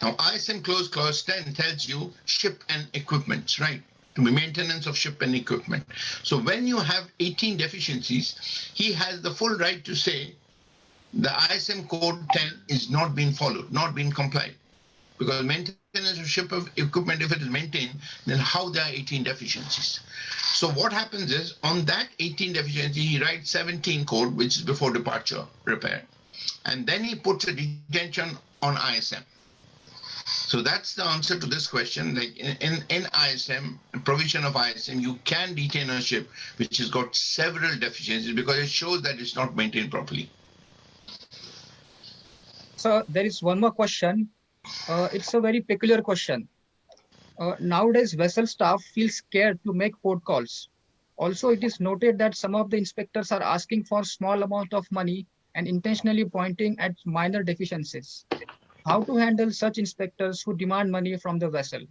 Now, ISM clause 10 tells you ship and equipment, right? To be maintenance of ship and equipment. So when you have 18 deficiencies, he has the full right to say the ISM code 10 is not being followed, not being complied. Because maintenance of ship of equipment, if it is maintained, then how there are 18 deficiencies? So what happens is, on that 18 deficiency, he writes 17 code, which is before departure repair. And then he puts a detention on ISM. So that's the answer to this question. Like in ISM, provision of ISM, you can detain a ship which has got several deficiencies because it shows that it's not maintained properly. So there is one more question. It's a very peculiar question. Nowadays, vessel staff feel scared to make port calls. Also, it is noted that some of the inspectors are asking for small amount of money and intentionally pointing at minor deficiencies. How to handle such inspectors who demand money from the vessel?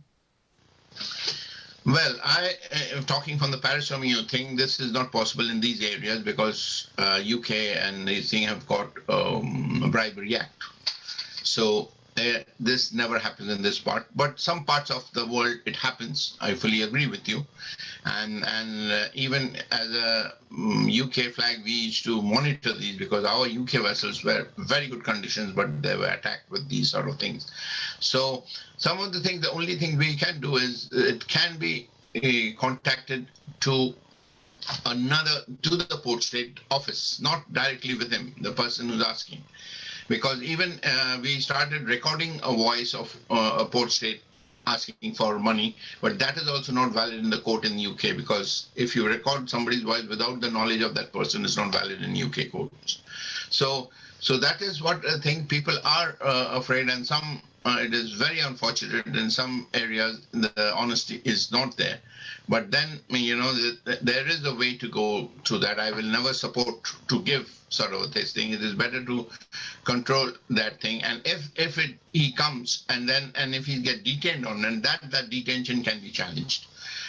Well, I am talking from the Paris MOU thing. This is not possible in these areas because UK and these things have got a bribery act. So this never happens in this part, but some parts of the world it happens. I fully agree with you, and even as a UK flag, we used to monitor these because our UK vessels were very good conditions, but they were attacked with these sort of things. So some of the things, the only thing we can do is it can be contacted to the port state office, not directly with him, the person who's asking. Because even we started recording a voice of a port state asking for money, but that is also not valid in the court in the UK, because if you record somebody's voice without the knowledge of that person, it's not valid in UK courts. So So that is what I think people are afraid, and some it is very unfortunate in some areas the honesty is not there. But then there is a way to go to that. I will never support to give sort of this thing. It is better to control that thing. And if he comes and if he get detained on, and that detention can be challenged.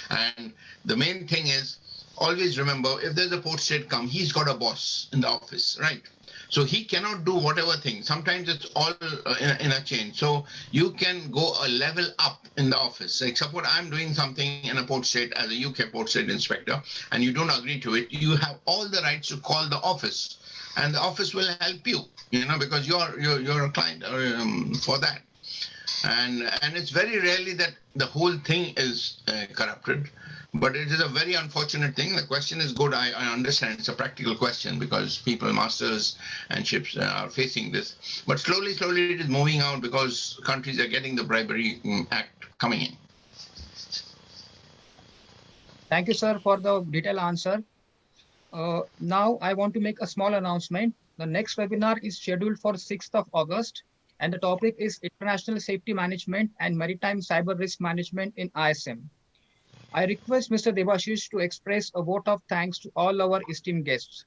And the main thing is always remember, if there's a port state come, he's got a boss in the office, right? So he cannot do whatever thing. Sometimes it's all in a chain. So you can go a level up in the office. Like suppose I'm doing something in a port state as a UK port state inspector, and you don't agree to it, you have all the rights to call the office, and the office will help you, because you're a client for that. And it's very rarely that the whole thing is corrupted. But it is a very unfortunate thing. The question is good. I understand it's a practical question because people, masters and ships are facing this. But slowly it is moving out because countries are getting the bribery act coming in. Thank you, sir, for the detailed answer. Now I want to make a small announcement. The next webinar is scheduled for 6th of August, and the topic is International Safety Management and Maritime Cyber Risk Management in ISM. I request Mr. Debashish to express a vote of thanks to all our esteemed guests.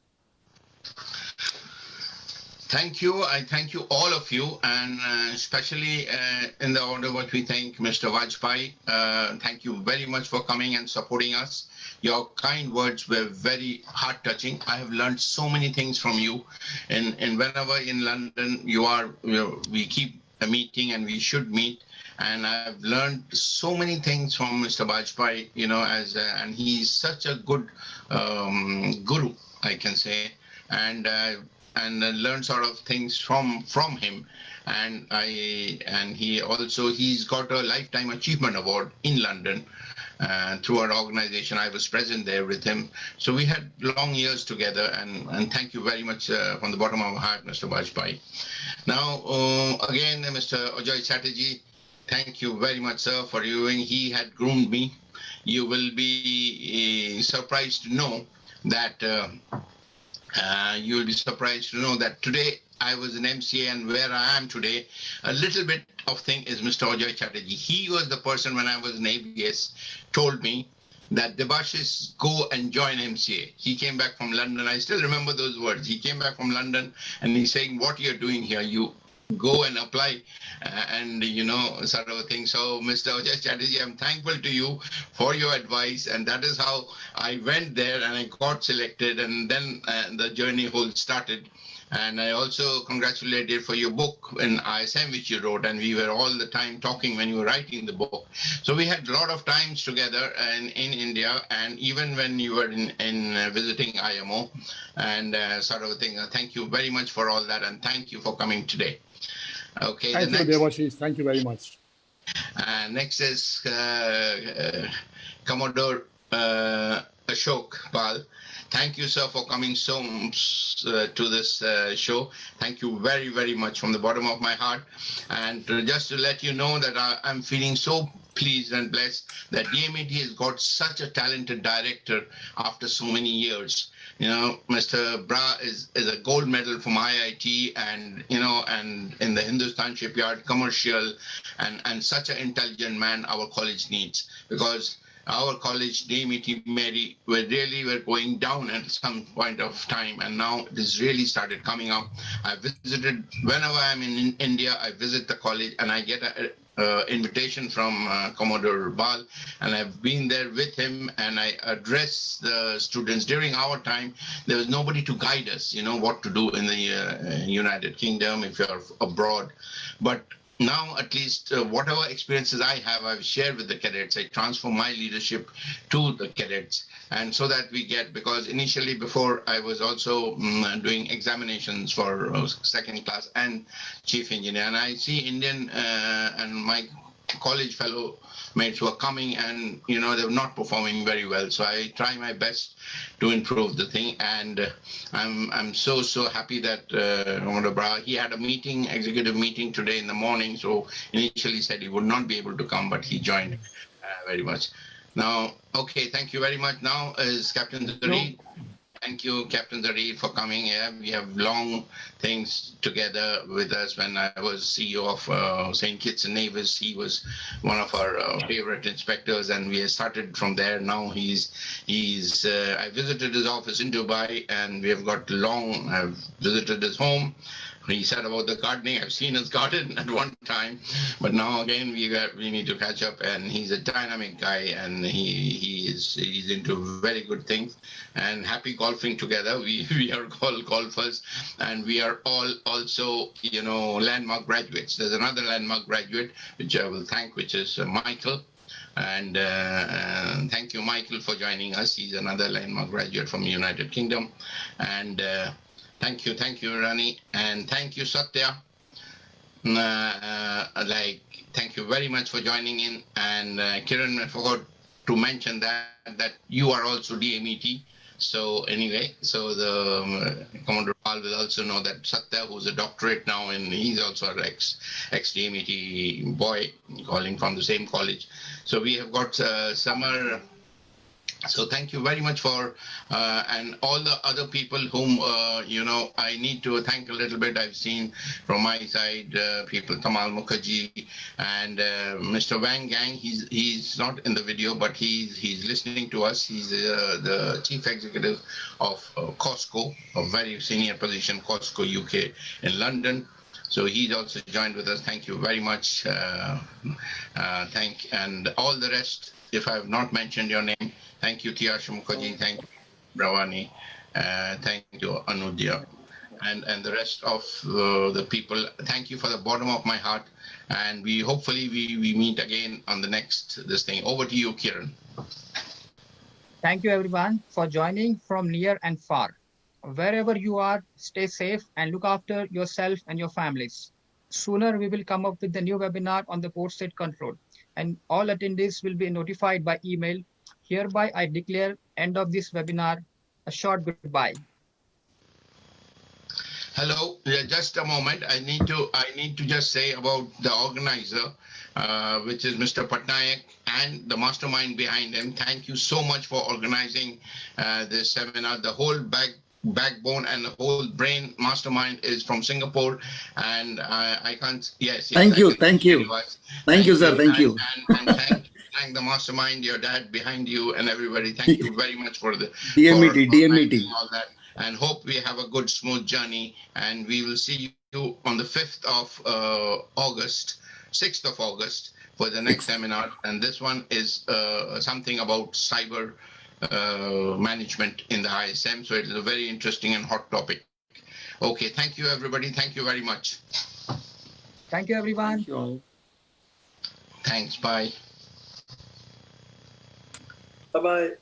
Thank you. I thank you, all of you, and especially in the order what we thank Mr. Vajpayee. Thank you very much for coming and supporting us. Your kind words were very heart-touching. I have learned so many things from you. And whenever in London we keep a meeting and we should meet. And I've learned so many things from Mr. Vajpayee, and he's such a good guru, I can say, and learn sort of things from him. And he's got a Lifetime Achievement Award in London through our organization. I was present there with him. So we had long years together, and thank you very much from the bottom of my heart, Mr. Vajpayee. Now, again, Mr. Ajoy Chatterjee, thank you very much, sir, for viewing. He had groomed me. You will be surprised to know that today I was in MCA, and where I am today, a little bit of thing is Mr. Ajoy Chatterjee. He was the person when I was in ABS told me that Debashish, go and join MCA. He came back from London. I still remember those words. He came back from London and he's saying, what you're doing here, you go and apply sort of a thing. So Mr. Ajoy Chatterjee, I'm thankful to you for your advice, and that is how I went there and I got selected, and then the journey whole started. And I also congratulate you for your book in ISM which you wrote, and we were all the time talking when you were writing the book. So we had a lot of times together in India, and even when you were in visiting IMO and sort of a thing. Thank you very much for all that, and thank you for coming today. Okay. Thank you, Debashish. Thank you very much. Next is Commodore Ashok Pal. Thank you, sir, for coming to this show. Thank you very, very much from the bottom of my heart. And just to let you know that I'm feeling so pleased and blessed that DMAT has got such a talented director after so many years. Mr. Bra is a gold medal from IIT, and in the Hindustan Shipyard commercial, and such an intelligent man our college needs, because our college, DMAT Mary, were going down at some point of time, and now it has really started coming up. I visited, whenever I'm in India, I visit the college, and I get an invitation from Commodore Bal, and I've been there with him, and I address the students. During our time, there was nobody to guide us, what to do in the United Kingdom if you're abroad. But now, at least, whatever experiences I have, I've shared with the cadets. I transfer my leadership to the cadets, and so that we get, because initially before I was also doing examinations for second class and chief engineer, and I see Indian and my college fellow mates who are coming, and they're not performing very well. So I try my best to improve the thing, and I'm so happy that he had a meeting, executive meeting today in the morning. So initially said he would not be able to come, but he joined very much. Now, okay, thank you very much. Now is Captain Dhuri. Thank you, Captain Zarir, for coming here. We have long things together with us. When I was CEO of St. Kitts and Nevis, he was one of our favorite inspectors, and we have started from there. Now I visited his office in Dubai, and we have got long. I've visited his home. He said about the gardening. I've seen his garden at one time, but now again we need to catch up. And he's a dynamic guy, and he's into very good things. And happy golfing together. We are all golfers, and we are all also landmark graduates. There's another landmark graduate which I will thank, which is Michael. And thank you, Michael, for joining us. He's another landmark graduate from the United Kingdom. And thank you, Rani, and thank you, Satya. Thank you very much for joining in. And Kiran, I forgot to mention that you are also DMET. So anyway, the Commander Pal will also know that Satya, who's a doctorate now, and he's also an ex-DMET boy, calling from the same college. So we have got summer. So thank you very much for and all the other people whom I need to thank a little bit. I've seen from my side people, Tamal Mukherjee and Mr. Wang Gang. He's not in the video, but he's listening to us. He's the chief executive of Costco, a very senior position, Costco UK in London. So he's also joined with us. Thank you very much. And all the rest. If I have not mentioned your name, thank you, Tiasha Mukherjee. Thank you, Bravani. Thank you, Anudya. And the rest of the people. Thank you for the bottom of my heart. And hopefully we meet again on the next this thing. Over to you, Kiran. Thank you, everyone, for joining from near and far. Wherever you are, stay safe and look after yourself and your families. Sooner we will come up with the new webinar on the port state control, and all attendees will be notified by email. Hereby, I declare end of this webinar. A short goodbye. Hello, just a moment. I need to just say about the organizer, which is Mr. Patnaik, and the mastermind behind him. Thank you so much for organizing this seminar. The whole backbone and the whole brain mastermind is from Singapore, and I can't. Yes. Thank you, thank you, sir. Thank you. And thank the mastermind, your dad behind you, and everybody. Thank you very much for the DMET. all that. And hope we have a good, smooth journey. And we will see you on the 5th of August, 6th of August for the next seminar. And this one is something about cyber management in the ISM. So it is a very interesting and hot topic. Okay, thank you, everybody. Thank you very much. Thank you, everyone. Thank you all. Thanks. Bye. Bye-bye.